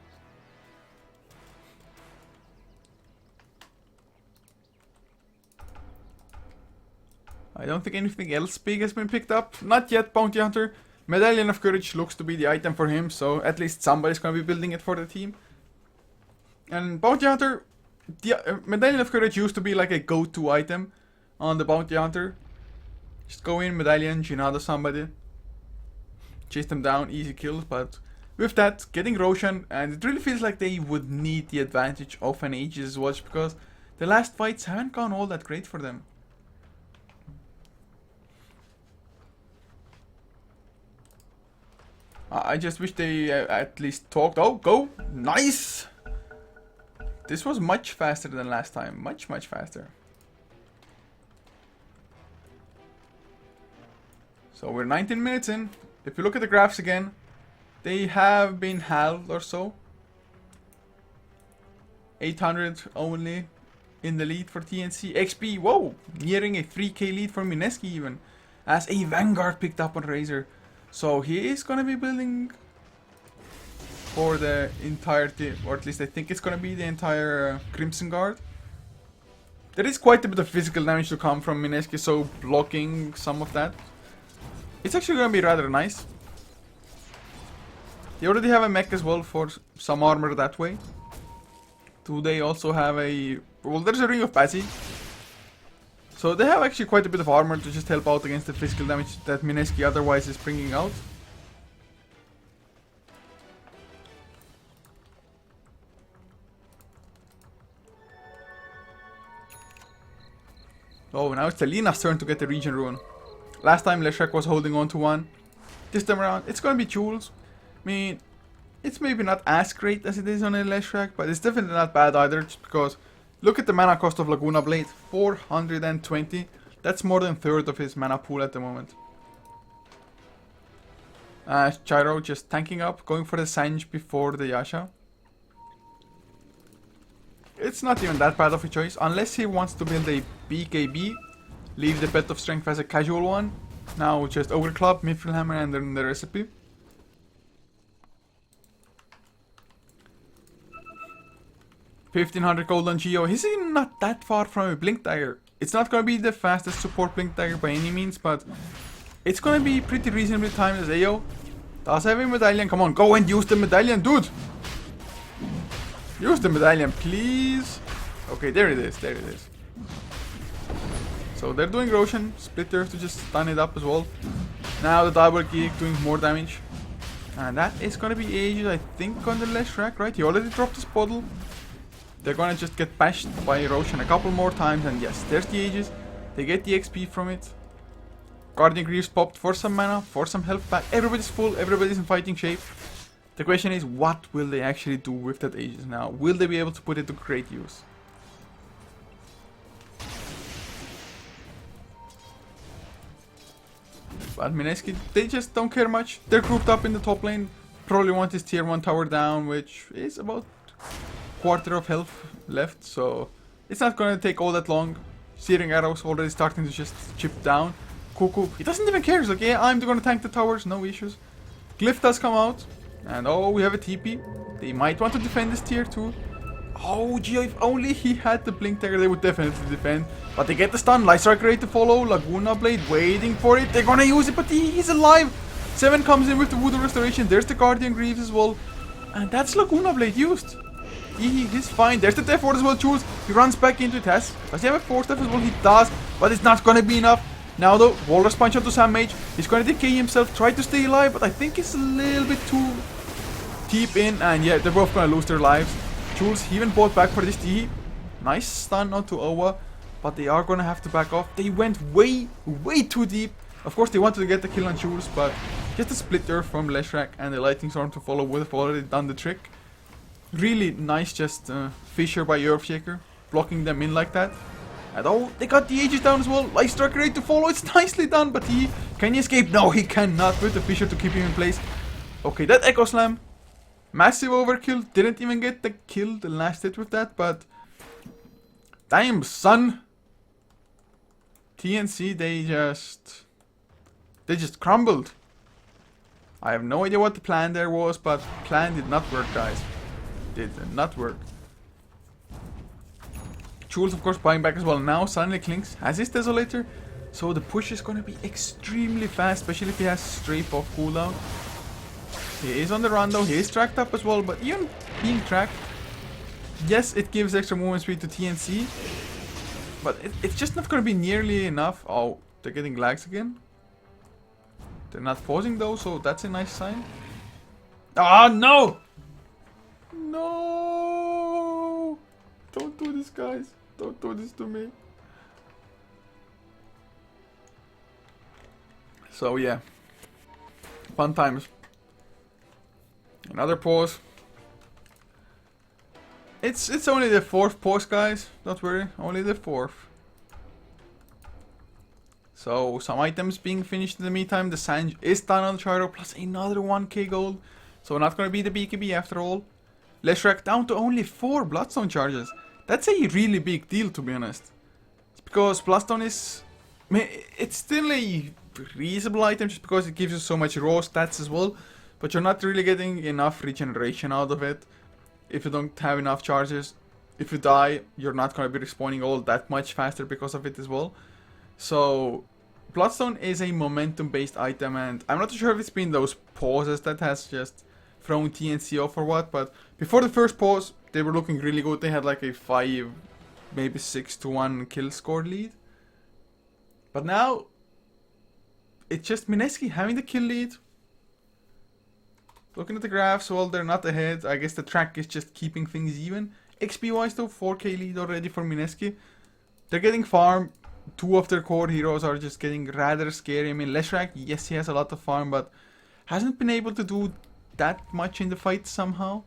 I don't think anything else big has been picked up. Not yet, Bounty Hunter. Medallion of Courage looks to be the item for him, so at least somebody's gonna be building it for the team. And Bounty Hunter, the Medallion of Courage used to be like a go-to item on the Bounty Hunter. Just go in, Medallion, Ginada somebody, chase them down, easy kills. But with that, getting Roshan, and it really feels like they would need the advantage of an Aegis Watch because the last fights haven't gone all that great for them. I just wish they at least talked. Oh, go! Nice! This was much faster than last time. Much faster. So we're 19 minutes in. If you look at the graphs again, they have been halved or so. 800 only in the lead for TNC. XP, whoa! Nearing a 3k lead for Mineski even. As a Vanguard picked up on Razor. So he is gonna be building for the entirety, or at least I think it's gonna be the entire Crimson Guard. There is quite a bit of physical damage to come from Mineski, so blocking some of that, it's actually gonna be rather nice. They already have a mech as well for some armor that way. Do they also have a... well, there's a Ring of Passage. So they have actually quite a bit of armor to just help out against the physical damage that Mineski otherwise is bringing out. Oh, now it's Alina's turn to get the Regen Rune. Last time Leshrac was holding on to one. This time around, it's gonna be Jules. I mean, it's maybe not as great as it is on a Leshrac, but it's definitely not bad either, just because look at the mana cost of Laguna Blade, 420. That's more than a third of his mana pool at the moment. Gyro just tanking up, going for the Sanj before the Yasha. It's not even that bad of a choice, unless he wants to build a BKB, leave the Bet of Strength as a casual one. Now just Ogre Club, Mithril Hammer, and then the recipe. $1,500 gold on Geo. He's even not that far from a Blink Dagger. It's not gonna be the fastest support Blink Dagger by any means, but it's gonna be pretty reasonably timed as AO. Does have a medallion. Come on, go and use the medallion, dude! Use the medallion, please. Okay, there it is, there it is. So they're doing Roshan, Splitter to just stun it up as well. Now the double kick doing more damage. And that is gonna be Aegis, I think, on the Leshrac, right? He already dropped his bottle. They're gonna just get bashed by Roshan a couple more times, and yes, there's the Aegis. They get the XP from it. Guardian Greaves popped for some mana, for some health back. Everybody's full, everybody's in fighting shape. The question is, what will they actually do with that Aegis now? Will they be able to put it to great use? But Mineski, they just don't care much. They're grouped up in the top lane. Probably want his tier 1 tower down, which is about quarter of health left. So it's not going to take all that long. Searing Arrows already starting to just chip down. Cuckoo, he doesn't even care. He's like, yeah, I'm going to tank the towers, no issues. Glyph does come out. And oh, we have a TP. They might want to defend this tier 2. Oh, gee, if only he had the Blink Dagger, they would definitely defend. But they get the stun. Light Strike ready to follow. Laguna Blade waiting for it. They're gonna use it, but he's alive. 7 comes in with the Voodoo Restoration. There's the Guardian Greaves as well. And that's Laguna Blade used. He's fine. There's the Death Ward as well, Jules. He runs back into it. Does he have a 4 step as well? He does, but it's not gonna be enough. Now though, Walrus Punch onto Sam Mage. He's gonna decay himself, try to stay alive, but I think he's a little bit too deep in, and yeah, they're both gonna lose their lives. Jules, he even bought back for this DE. Nice stun onto Owa, but they are gonna have to back off. They went way too deep. Of course, they wanted to get the kill on Jules, but just a splitter from Leshrac and the Lightning Storm to follow would have already done the trick. Really nice, just Fisher by Earthshaker, blocking them in like that. And oh, they got the Aegis down as well. Light Strike ready to follow. It's nicely done, but can he escape? No, he cannot with the Fisher to keep him in place. Okay, that Echo Slam. Massive overkill. Didn't even get the kill, the last hit with that, but damn, son. TNC, they just crumbled. I have no idea what the plan there was, but plan did not work, guys. Did not work. Jules, of course, buying back as well. Now, suddenly Clinks has his Desolator, so the push is going to be extremely fast, especially if he has Strafe off cooldown. He is on the run though, he is tracked up as well, but even being tracked, Yes, it gives extra movement speed to TNC, but it's just not gonna be nearly enough. Oh, they're getting lags again. They're not pausing though, so that's a nice sign. Ah, no! No! Don't do this, guys. Don't do this to me. So yeah, fun times. Another pause. It's only the 4th pause, guys. Don't worry, only the 4th. So some items being finished in the meantime. The Sanj is done on Gyro plus another 1k gold. So not gonna be the BKB after all. Leshrac down to only 4 Bloodstone charges. That's a really big deal, to be honest. It's because Bloodstone is... it's still a reasonable item just because it gives you so much raw stats as well. But you're not really getting enough regeneration out of it. If you don't have enough charges. If you die, you're not gonna be respawning all that much faster because of it as well. So... Bloodstone is a momentum based item, and I'm not sure if it's been those pauses that has just thrown TNC off or what, but before the first pause they were looking really good. They had like a 5, maybe 6 to 1 kill score lead. But now it's just Mineski having the kill lead. Looking at the graphs, well, they're not ahead. I guess the track is just keeping things even. XP wise though, 4k lead already for Mineski. They're getting farm. 2 of their core heroes are just getting rather scary. I mean, Leshrac, yes, he has a lot of farm, but hasn't been able to do that much in the fight somehow.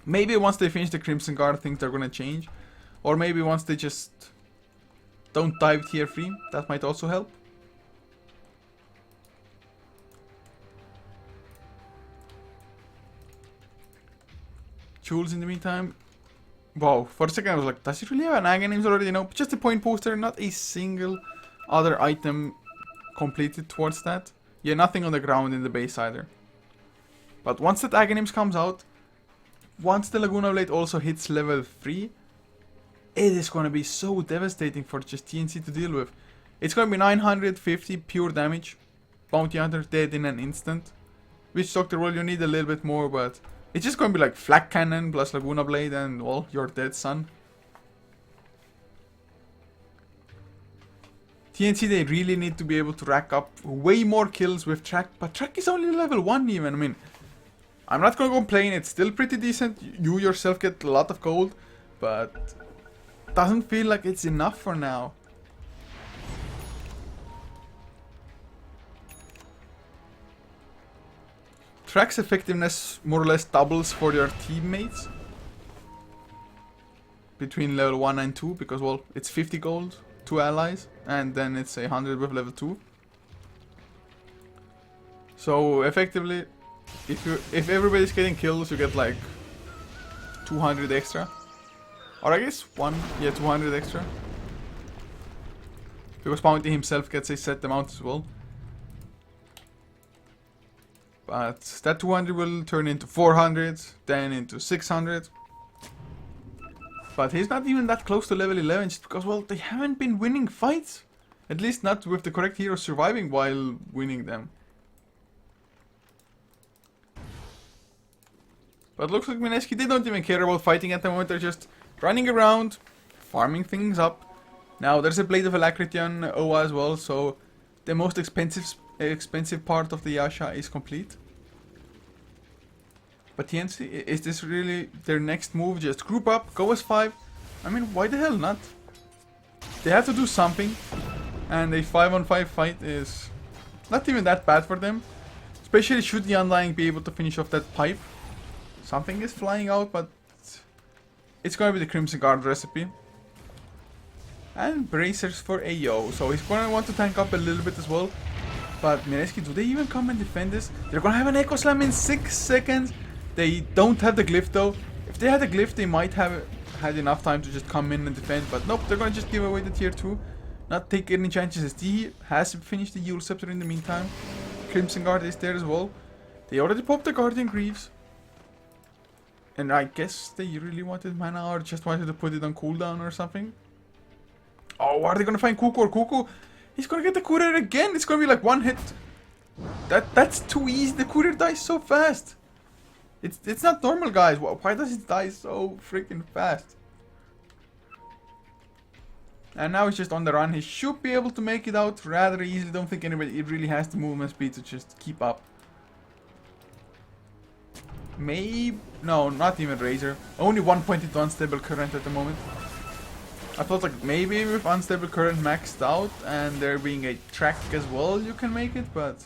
Maybe once they finish the Crimson Guard, things are gonna change. Or maybe once they just don't dive tier 3, that might also help. Jules in the meantime. Wow, for a second I was like, does he really have an Aghanim's already? No, just a point booster, not a single other item completed towards that. Yeah, nothing on the ground in the base either. But once that Aghanim's comes out, once the Laguna Blade also hits level 3, it is going to be so devastating for just TNC to deal with. It's going to be 950 pure damage. Bounty Hunter dead in an instant. Witch Doctor, well, you need a little bit more, but... it's just going to be like Flak Cannon plus Laguna Blade and, well, you're dead, son. TNC, they really need to be able to rack up way more kills with Track. But Track is only level 1 even. I mean, I'm not going to complain. It's still pretty decent. You yourself get a lot of gold. But doesn't feel like it's enough for now. Track's effectiveness more or less doubles for your teammates between level 1 and 2, because, well, it's 50 gold, 2 allies, and then it's 100 with level 2. So effectively, if everybody's getting kills, you get like 200 extra, or I guess 200 extra, because Bounty himself gets a set amount as well. But that 200 will turn into 400, then into 600. But he's not even that close to level 11 just because, well, they haven't been winning fights. At least not with the correct hero surviving while winning them. But looks like Mineski, they don't even care about fighting at the moment. They're just running around, farming things up. Now there's a Blade of Alacrity on OA as well, so the most expensive part of the Yasha is complete. But TNC, is this really their next move? Just group up, go as 5? I mean, why the hell not? They have to do something, and a 5-on-5 fight is not even that bad for them. Especially should the Undying be able to finish off that pipe. Something is flying out, but it's gonna be the Crimson Guard recipe. And bracers for AO, so he's gonna want to tank up a little bit as well. But Mineski, do they even come and defend this? They're gonna have an Echo Slam in 6 seconds. They don't have the glyph though. If they had the glyph, they might have had enough time to just come in and defend. But nope, they're gonna just give away the tier 2. Not take any chances. D has finished the Eul Scepter in the meantime. Crimson Guard is there as well. They already popped the Guardian Greaves. And I guess they really wanted mana or just wanted to put it on cooldown or something. Oh, are they gonna find Couchor? Couchor, he's gonna get the courier again. It's gonna be like 1 hit. That's too easy. The courier dies so fast. It's not normal, guys. Why does it die so freaking fast? And now he's just on the run. He should be able to make it out rather easily. Don't think anybody really has the movement speed to just keep up. Maybe... No, not even Razor. Only 1 point into unstable current at the moment. I thought like maybe with unstable current maxed out and there being a track as well you can make it, but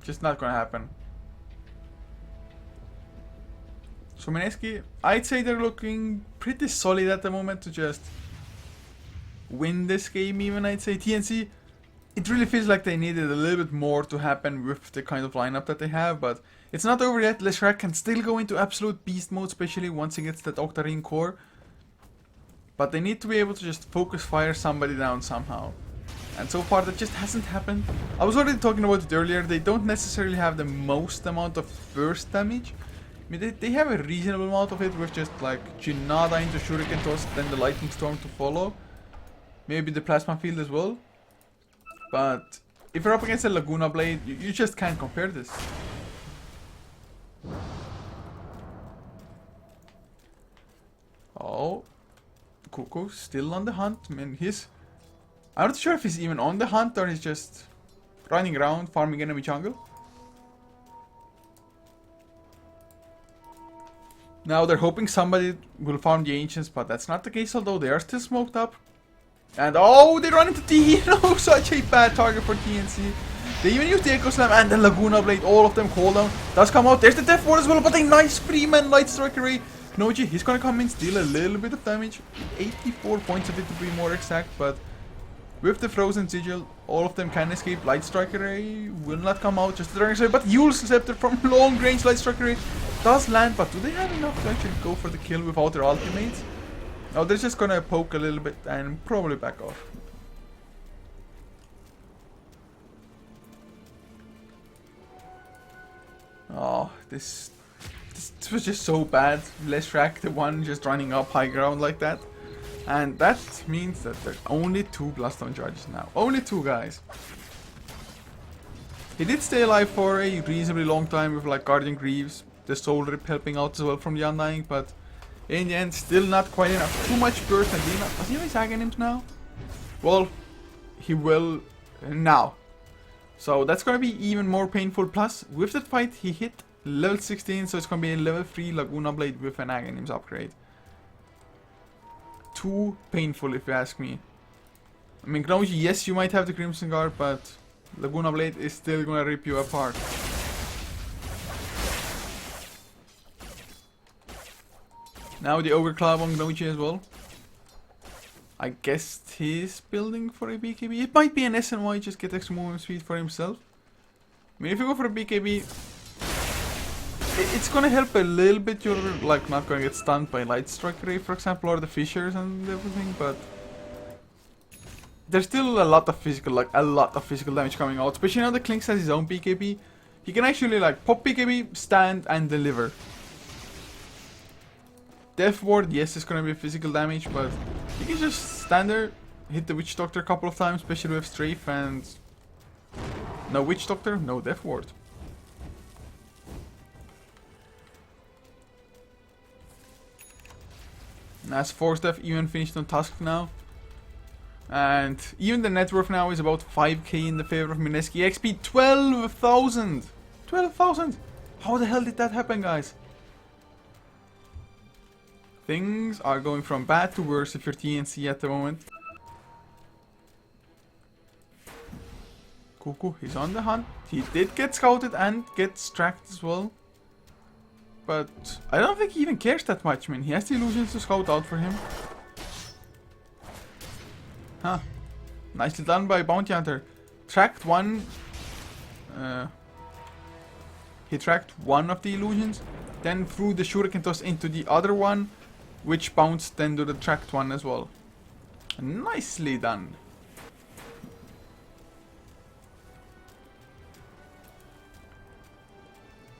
just not gonna happen. So Mineski, I'd say they're looking pretty solid at the moment to just win this game even, I'd say. TNC, it really feels like they needed a little bit more to happen with the kind of lineup that they have, but it's not over yet. Leshrac can still go into absolute beast mode, especially once he gets that Octarine core. But they need to be able to just focus fire somebody down somehow. And so far that just hasn't happened. I was already talking about it earlier. They don't necessarily have the most amount of burst damage. I mean, they have a reasonable amount of it with just like Jinada into Shuriken Toss, then the Lightning Storm to follow. Maybe the Plasma Field as well. But if you're up against a Laguna Blade, you just can't compare this. Oh. Couchor still on the hunt. I mean, I'm not sure if he's even on the hunt or he's just running around farming enemy jungle. Now they're hoping somebody will farm the Ancients, but that's not the case, although they are still smoked up. And oh, they run into T. No, such a bad target for TNC. They even use the Echo Slam and the Laguna Blade. All of them cooldown. Does come out. There's the Death Ward as well, but a nice Freeman Light Strike Array. Noji, he's gonna come in, steal a little bit of damage. 84 points of it to be more exact, but with the Frozen Sigil, all of them can escape. Light Strike Array will not come out, just the Dragon Slayer, but Yule's Scepter from long range Light Strike Array does land, but do they have enough to actually go for the kill without their ultimates? No, they're just gonna poke a little bit and probably back off. Oh, this was just so bad. Leshrac, the one just running up high ground like that. And that means that there's only 2 Bloodstone charges now. Only 2 guys. He did stay alive for a reasonably long time with like Guardian Greaves, the Soul Rip helping out as well from the Undying, but in the end still not quite enough. Too much burst and does he have Aghanims now? Well, he will now. So that's gonna be even more painful. Plus, with that fight he hit level 16, so it's gonna be a level 3 Laguna Blade with an Aghanims upgrade. Too painful if you ask me. I mean, Gnoji, yes, you might have the Crimson Guard, but Laguna Blade is still gonna rip you apart. Now the Ogre Club on Gnoji as well. I guess he's building for a BKB. It might be an SNY, just get extra movement speed for himself. I mean, if you go for a BKB, it's gonna help a little bit. You're like not gonna get stunned by Light Strike Array, for example, or the Fissures and everything, but there's still a lot of physical, damage coming out. Especially now the Clinks has his own BKB. He can actually like pop BKB, stand, and deliver. Death Ward, yes, it's gonna be physical damage, but you can just stand there, hit the Witch Doctor a couple of times, especially with Strafe, and no Witch Doctor, no Death Ward. As Force Death even finished on Tusk now. And even the net worth now is about 5k in the favor of Mineski. XP 12,000! 12,000! How the hell did that happen, guys? Things are going from bad to worse if you're TNC at the moment. Couchor, he's on the hunt. He did get scouted and gets tracked as well. But I don't think he even cares that much, man. He has the illusions to scout out for him. Huh. Nicely done by Bounty Hunter. Tracked one. He tracked one of the illusions, then threw the Shuriken Toss into the other one, which bounced then to the tracked one as well. Nicely done.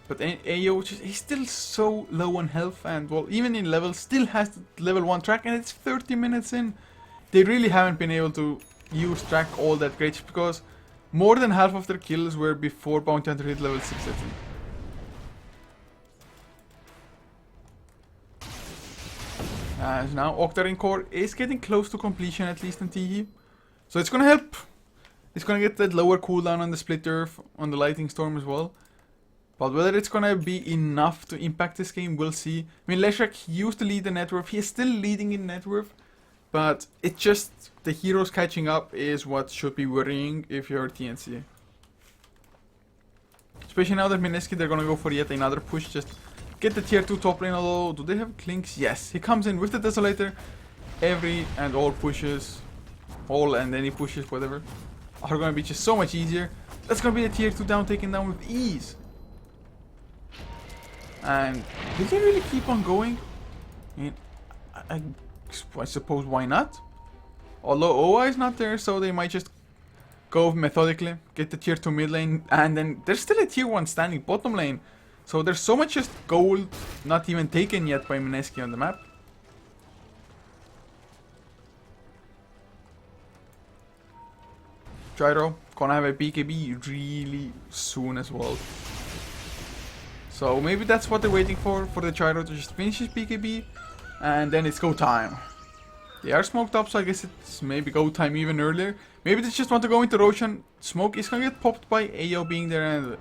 But AO, he's still so low on health, and well, even in level, still has the level 1 track, and it's 30 minutes in. They really haven't been able to use track all that great, because more than half of their kills were before Bounty Hunter hit level 6, I think. As now Octarine Core is getting close to completion, at least in TE. So it's gonna help. It's gonna get that lower cooldown on the Split Earth, on the Lightning Storm as well. But whether it's gonna be enough to impact this game, we'll see. I mean, Leshrac used to lead the net worth. He is still leading in net worth. But it's just the heroes catching up is what should be worrying if you're TNC. Especially now that Mineski, they're gonna go for yet another push. Just get the tier 2 top lane, although do they have clinks? Yes, he comes in with the Desolator. Every and all pushes, all and any pushes, whatever, are gonna be just so much easier. That's gonna be the tier 2 down, taken down with ease. And did they really keep on going? I mean, I suppose why not? Although OA is not there, so they might just go methodically, get the tier 2 mid lane, and then there's still a tier 1 standing bottom lane. So there's so much just gold not even taken yet by Mineski on the map. Gyro gonna have a BKB really soon as well. So maybe that's what they're waiting for the Gyro to just finish his BKB, and then it's go time. They are smoked up, so I guess it's maybe go time even earlier. Maybe they just want to go into Roshan. Smoke is gonna get popped by AO being there, and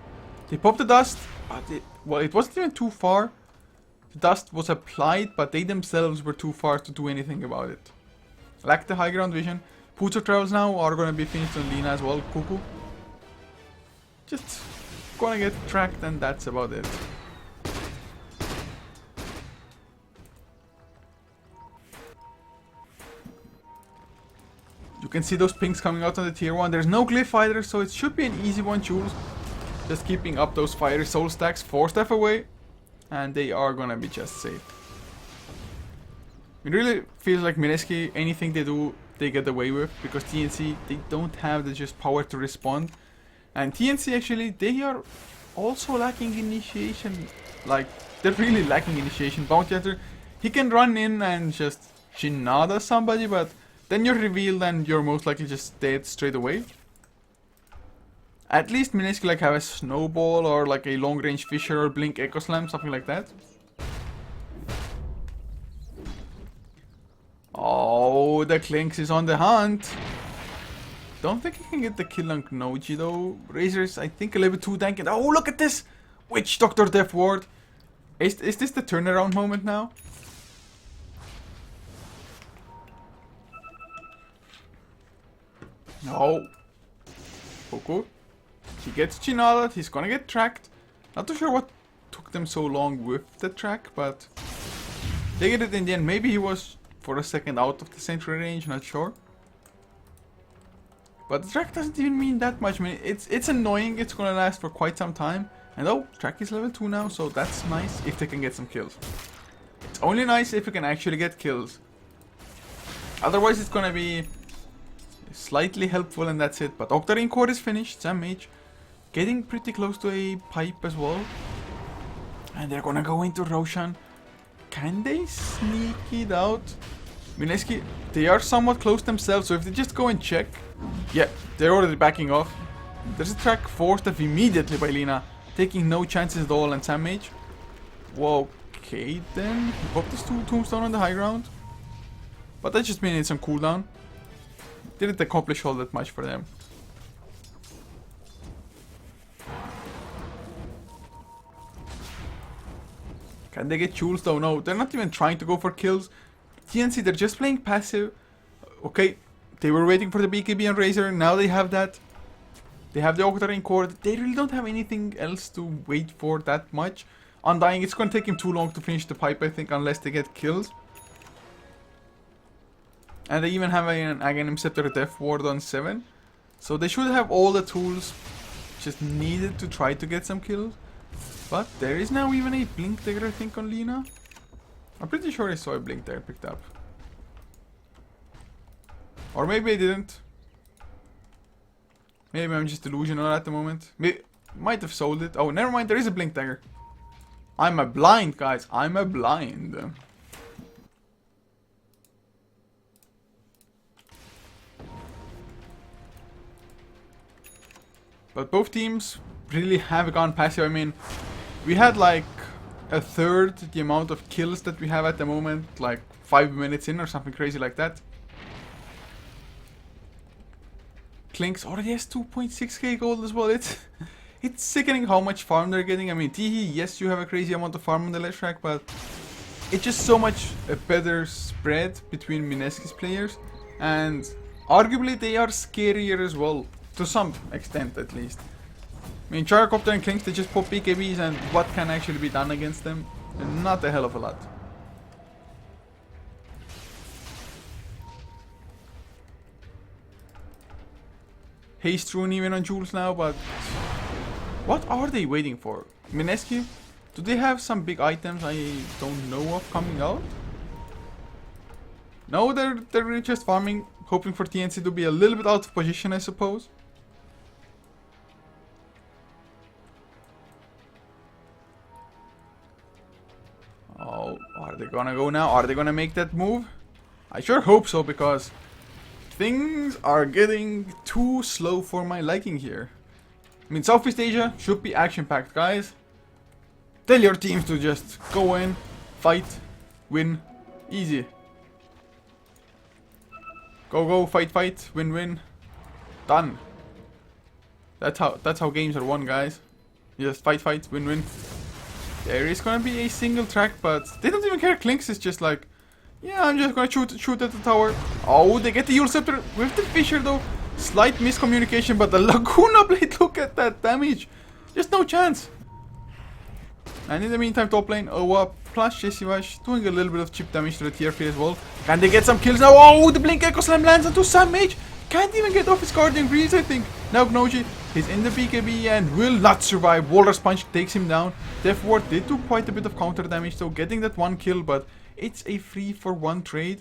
they popped the dust, but it wasn't even too far. The dust was applied, but they themselves were too far to do anything about it. Lack the high ground vision. Couchor travels now are gonna be finished on Lina as well. Cuckoo. Just gonna get tracked, and that's about it. You can see those pings coming out on the tier 1. There's no glyph either, so it should be an easy one, Jules. Just keeping up those fiery soul stacks, 4 staff away, and they are gonna be just safe. It really feels like Mineski, anything they do, they get away with, because TNC, they don't have the just power to respond. And TNC actually, they are also lacking initiation. Like, they're really lacking initiation. Bounty Hunter, he can run in and just Shinada somebody, but then you're revealed and you're most likely just dead straight away. At least Mineski like have a snowball or like a long range Fisher or blink Echo Slam, something like that. Oh, the Clinks is on the hunt. Don't think he can get the kill on Noji though. Razor's, I think, a little bit too dank. Oh, look at this! Witch Doctor Death Ward. Is this the turnaround moment now? No. Poco. He gets Chinada. He's gonna get tracked. Not too sure what took them so long with the track, but they get it in the end. Maybe he was for a second out of the sentry range, not sure. But the track doesn't even mean that much. I mean, it's annoying. It's gonna last for quite some time. And oh, track is level 2 now, so that's nice if they can get some kills. It's only nice if you can actually get kills. Otherwise, it's gonna be slightly helpful and that's it. But Octarine Core is finished. Sam Mage getting pretty close to a pipe as well. And they're gonna go into Roshan. Can they sneak it out? Mineski, they are somewhat close themselves, so if they just go and check. Yeah, they're already backing off. There's a track forced off immediately by Lina, taking no chances at all, and Sam Mage. Whoa, okay then. He popped his tombstone on the high ground. But that just means some cooldown. Didn't accomplish all that much for them. Can they get Jules though? No, they're not even trying to go for kills. TNC, they're just playing passive. Okay, they were waiting for the BKB and Razor. Now they have that. They have the Octarine Core. They really don't have anything else to wait for that much. Undying, it's going to take him too long to finish the pipe, I think, unless they get kills. And they even have an Aghanim Scepter Death Ward on 7. So they should have all the tools just needed to try to get some kills. But there is now even a Blink Dagger, I think, on Lina. I'm pretty sure I saw a Blink Dagger picked up. Or maybe I didn't. Maybe I'm just delusional at the moment. Might have sold it. Oh, never mind, there is a Blink Dagger. I'm a blind, guys. I'm a blind. But both teams really have gone passive. I mean, we had like a third the amount of kills that we have at the moment. Like 5 minutes in or something crazy like that. Klinks already has 2.6k gold as well. It's sickening how much farm they're getting. I mean, Teehee, yes, you have a crazy amount of farm on the Leshrac, but it's just so much a better spread between Mineski's players, and arguably they are scarier as well, to some extent at least. I mean, Gyrocopter and Klinks, they just pop BKBs, and what can actually be done against them? Not a hell of a lot. Haste Rune even on Jules now, but what are they waiting for? Mineski? Do they have some big items I don't know of coming out? No, they're really just farming, hoping for TNC to be a little bit out of position, I suppose. Oh, are they gonna go now? Are they gonna make that move? I sure hope so, because things are getting too slow for my liking here. I mean, Southeast Asia should be action-packed, guys. Tell your teams to just go in, fight, win, easy. Go, fight, win, done. That's how games are won, guys. You just fight, win. There is gonna be a single track, but they don't even care. Klinks is just like, yeah, I'm just gonna shoot at the tower. Oh, they get the Yule Scepter with the Fisher though. Slight miscommunication, but the Laguna Blade, look at that damage. Just no chance. And in the meantime, top lane, Owa plus Jesse Vash doing a little bit of chip damage to the tier 3 as well. Can they get some kills now? Oh, the Blink Echo Slam lands onto Sam Mage. Can't even get off his Guardian Greaves, I think. Now Gnoji is in the BKB and will not survive. Walrus Punch takes him down. Death Ward did do quite a bit of counter damage, so getting that one kill, but it's a 3-for-1 trade.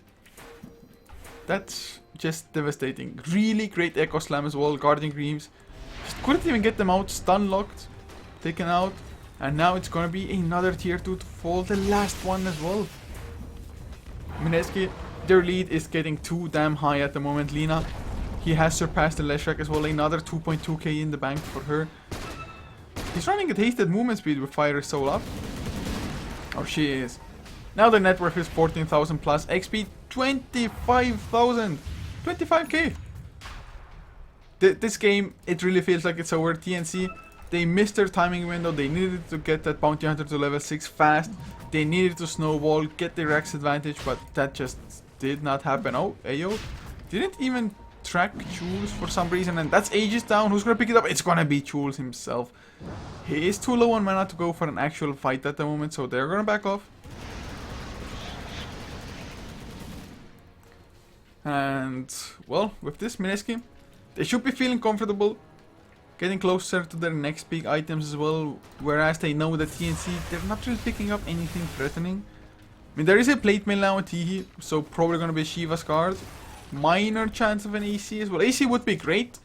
That's just devastating. Really great Echo Slam as well. Guardian Greaves. Just couldn't even get them out. Stun locked. Taken out. And now it's gonna be another tier 2 to fall. The last one as well. Mineski, their lead is getting too damn high at the moment. Lina, he has surpassed the Leshrac as well. Another 2.2k in the bank for her. He's running at hasted movement speed with Fire Soul up. Or she is. Now the net worth is 14,000 plus. XP 25,000. 25k. This game, it really feels like it's over. TNC, they missed their timing window. They needed to get that Bounty Hunter to level 6 fast. They needed to snowball, get the Rex advantage, but that just did not happen. Oh, Ayo didn't even track Jules for some reason, and that's Aegis down. Who's gonna pick it up? It's gonna be Jules himself. He is too low on mana to go for an actual fight at the moment, so they're gonna back off. And, well, with this Mineski, they should be feeling comfortable, getting closer to their next big items as well, whereas they know that TNC, they're not really picking up anything threatening. I mean, there is a plate mail now on Teehee, so probably going to be Shiva's card. Minor chance of an AC as well. AC would be great,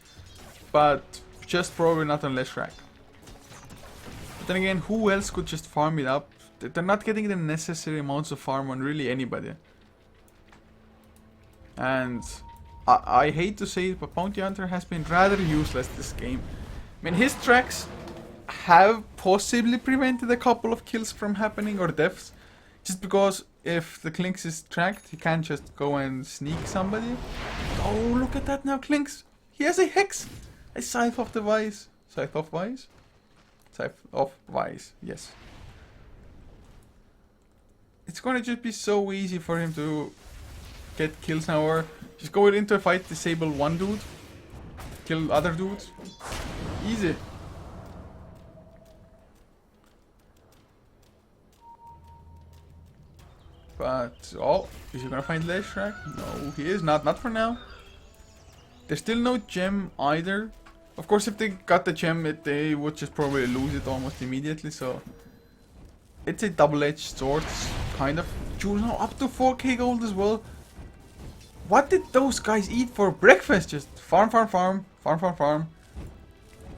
but just probably not on Leshrac. But then again, who else could just farm it up? They're not getting the necessary amounts of farm on really anybody. And I hate to say it, but Bounty Hunter has been rather useless this game. I mean, his tracks have possibly prevented a couple of kills from happening or deaths. Just because if the Klinks is tracked, he can't just go and sneak somebody. Oh, look at that now, Klinks. He has a Hex. A Scythe of the Wise. Scythe of Wise? Scythe of Wise, yes. It's gonna just be so easy for him to get kills now, or just go into a fight, disable one dude, kill other dudes. Easy. But, oh, is he gonna find Leshrac? No, he is not. Not for now. There's still no gem either. Of course, if they got the gem, they would just probably lose it almost immediately, so it's a double-edged sword, kind of. Jules now up to 4k gold as well. What did those guys eat for breakfast? Just farm.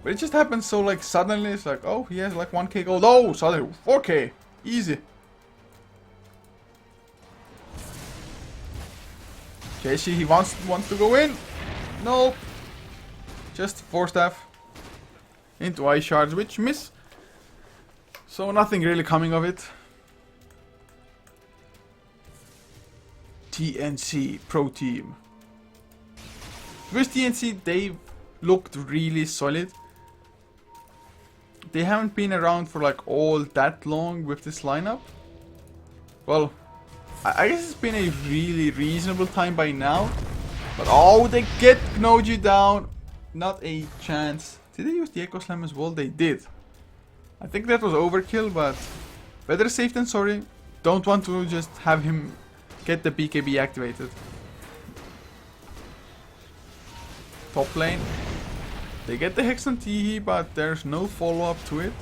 But it just happens so like suddenly. It's like, oh, he has like 1k gold. Oh, suddenly 4k. Easy. Jesse, he wants to go in. Nope. Just 4 staff into Ice Shards, which miss. So nothing really coming of it. TNC Pro Team. With TNC, they looked really solid. They haven't been around for like all that long with this lineup. Well, I guess it's been a really reasonable time by now. But oh, they get Couchor down. Not a chance. Did they use the Echo Slam as well? They did. I think that was overkill, but better safe than sorry. Don't want to just have him get the BKB activated. Top lane. They get the Hex on Teehee, but there's no follow-up to it.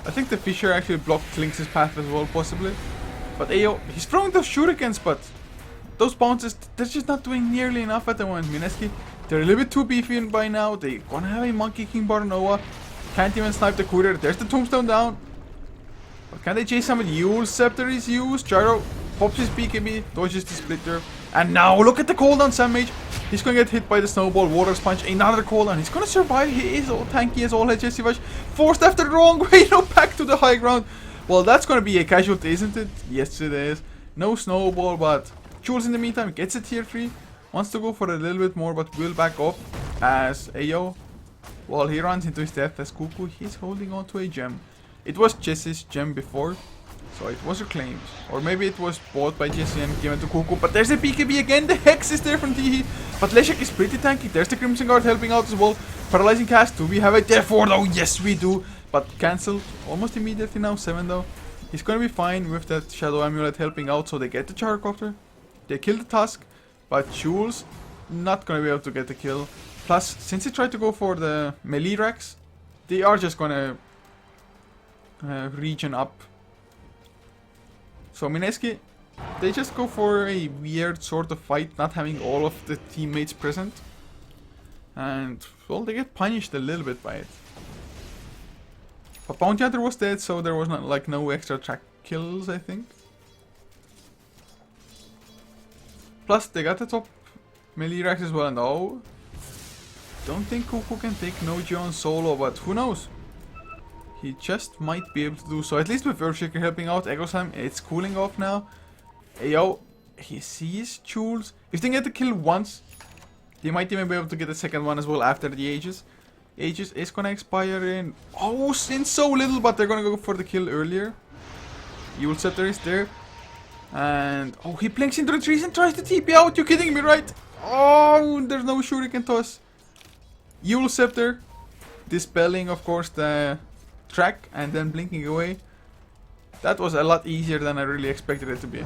I think the Fisher actually blocked Lynx's path as well, possibly. But Ayo, he's throwing those shurikens, but those bounces, they're just not doing nearly enough at the moment. Mineski, they're a little bit too beefy by now. They're gonna have a Monkey King Baranoa. Can't even snipe the Couchor. There's the Tombstone down. But can they chase him with Yule? Scepter is used. Gyro pops his BKB, dodges the splitter. And now look at the cooldown, Sam Mage. He's gonna get hit by the snowball, water punch, another cooldown. He's gonna survive. He is all tanky as all hell. Jesse Vash forced after the wrong way. No, back to the high ground. Well, that's gonna be a casualty, isn't it? Yes, it is. No snowball, but Jules in the meantime gets a tier 3. Wants to go for a little bit more, but will back up as Ayo. Well, he runs into his death as Cuckoo. He's holding on to a gem. It was Jesse's gem before, so it was reclaimed. Or maybe it was bought by Jesse and given to Cuckoo. But there's a BKB again. The Hex is there from Teehee. But Leshek is pretty tanky. There's the Crimson Guard helping out as well. Paralyzing cast. Do we have a Death Ward? Oh, yes, we do. But cancelled almost immediately now. 7 though. He's gonna be fine with that Shadow Amulet helping out. So they get the Gyrocopter. They kill the Tusk. But Jules not gonna be able to get the kill. Plus, since he tried to go for the melee racks, they are just gonna regen up. So Mineski, they just go for a weird sort of fight, not having all of the teammates present. And, well, they get punished a little bit by it. But Bounty Hunter was dead, so there was not, like, no extra track kills, I think. Plus, they got the top melee racks as well, and oh, don't think Cuckoo can take Couchor on solo, but who knows? He just might be able to do so, at least with Earthshaker helping out. Echo Slam, it's cooling off now. Ayo, he sees Jules. If they get the kill once, they might even be able to get the second one as well after the Aegis. Aegis is gonna expire in, oh, in so little, but they're gonna go for the kill earlier. Yule Scepter is there. And, oh, he blinks into the trees and tries to TP out. You kidding me, right? Oh, there's no Shuriken toss. Yule Scepter, dispelling, of course, the track and then blinking away. That was a lot easier than I really expected it to be.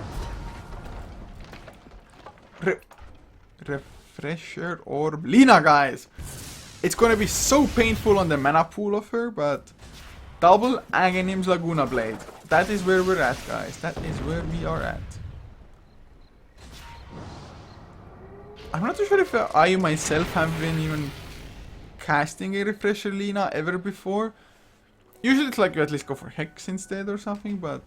Refresher Orb. Lina, guys! It's gonna be so painful on the mana pool of her, but double Aghanim's Laguna Blade. That is where we're at, guys. That is where we are at. I'm not too sure if I myself have been even casting a Refresher Lina ever before. Usually it's like you at least go for Hex instead or something, but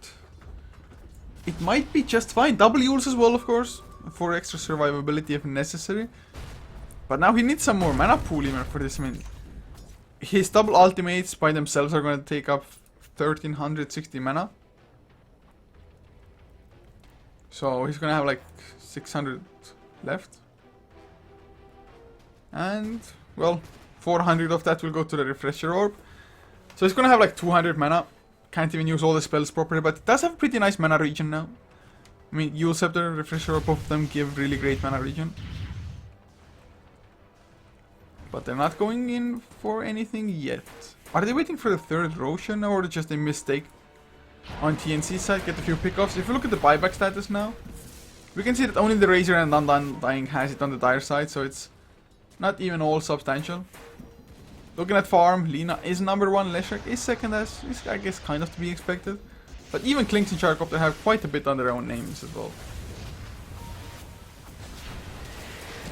it might be just fine. Double Yules as well, of course, for extra survivability if necessary. But now he needs some more mana pool even for this. I mean, his double ultimates by themselves are going to take up 1360 mana. So he's going to have like 600 left. And, well, 400 of that will go to the Refresher Orb. So he's gonna have like 200 mana. Can't even use all the spells properly, but it does have a pretty nice mana regen now. I mean, Yule Scepter, Refresher Orb, both of them give really great mana regen. But they're not going in for anything yet. Are they waiting for the third Roshan, or just a mistake on TNC side? Get a few pickoffs. If you look at the buyback status now, we can see that only the Razor and Undying has it on the dire side, so it's not even all substantial. Looking at farm, Lina is number 1, Leshek is second, as is, I guess, kind of to be expected. But even Clinks and Gyrocopter have quite a bit on their own names as well.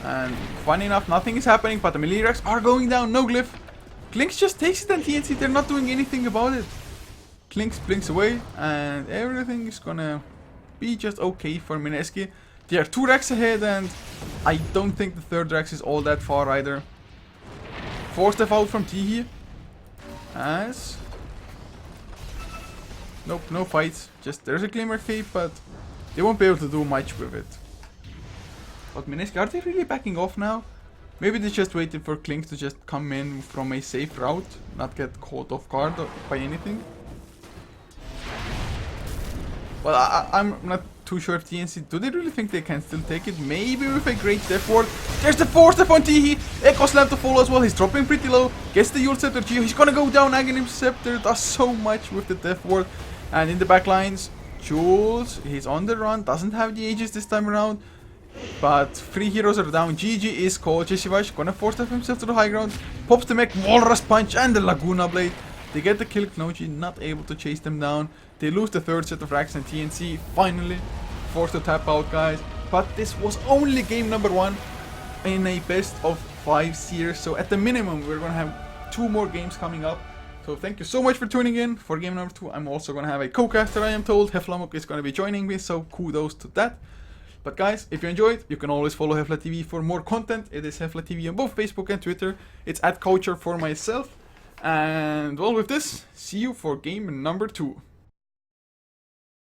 And funny enough, nothing is happening, but the melee racks are going down, no glyph. Clinks just takes it and TNC, they're not doing anything about it. Clinks blinks away, and everything is gonna be just okay for Mineski. They are 2 racks ahead, and I don't think the third rack is all that far either. 4 step out from Teehee. As... nope, no fights. Just there's a Glimmer Cape, but they won't be able to do much with it. But Mineski, are they really backing off now? Maybe they're just waiting for Klink to just come in from a safe route, not get caught off guard by anything. Well, I'm not too sure if TNC, do they really think they can still take it? Maybe with a great death ward. There's the 4-step on Teehee. Echo Slam to follow as well. He's dropping pretty low. Gets the Yule Scepter Geo. He's gonna go down. Aghanim Scepter does so much with the death ward. And in the back lines, Jules, he's on the run. Doesn't have the Aegis this time around. But 3 heroes are down. GG is called. Jeshivash gonna 4-step himself to the high ground. Pops the mech, Walrus Punch, and the Laguna Blade. They get the kill. Knoji not able to chase them down. They lose the 3rd set of racks, and TNC finally forced to tap out, guys. But this was only game number 1 in a best of 5 series. So at the minimum, we're gonna have 2 more games coming up. So thank you so much for tuning in for game number 2. I'm also gonna have a co-caster, I am told. Heflamok is gonna be joining me, so kudos to that. But guys, if you enjoyed, you can always follow HeflaTV for more content. It is HeflaTV on both Facebook and Twitter. It's at Couchor for myself. And well, with this, see you for game number 2.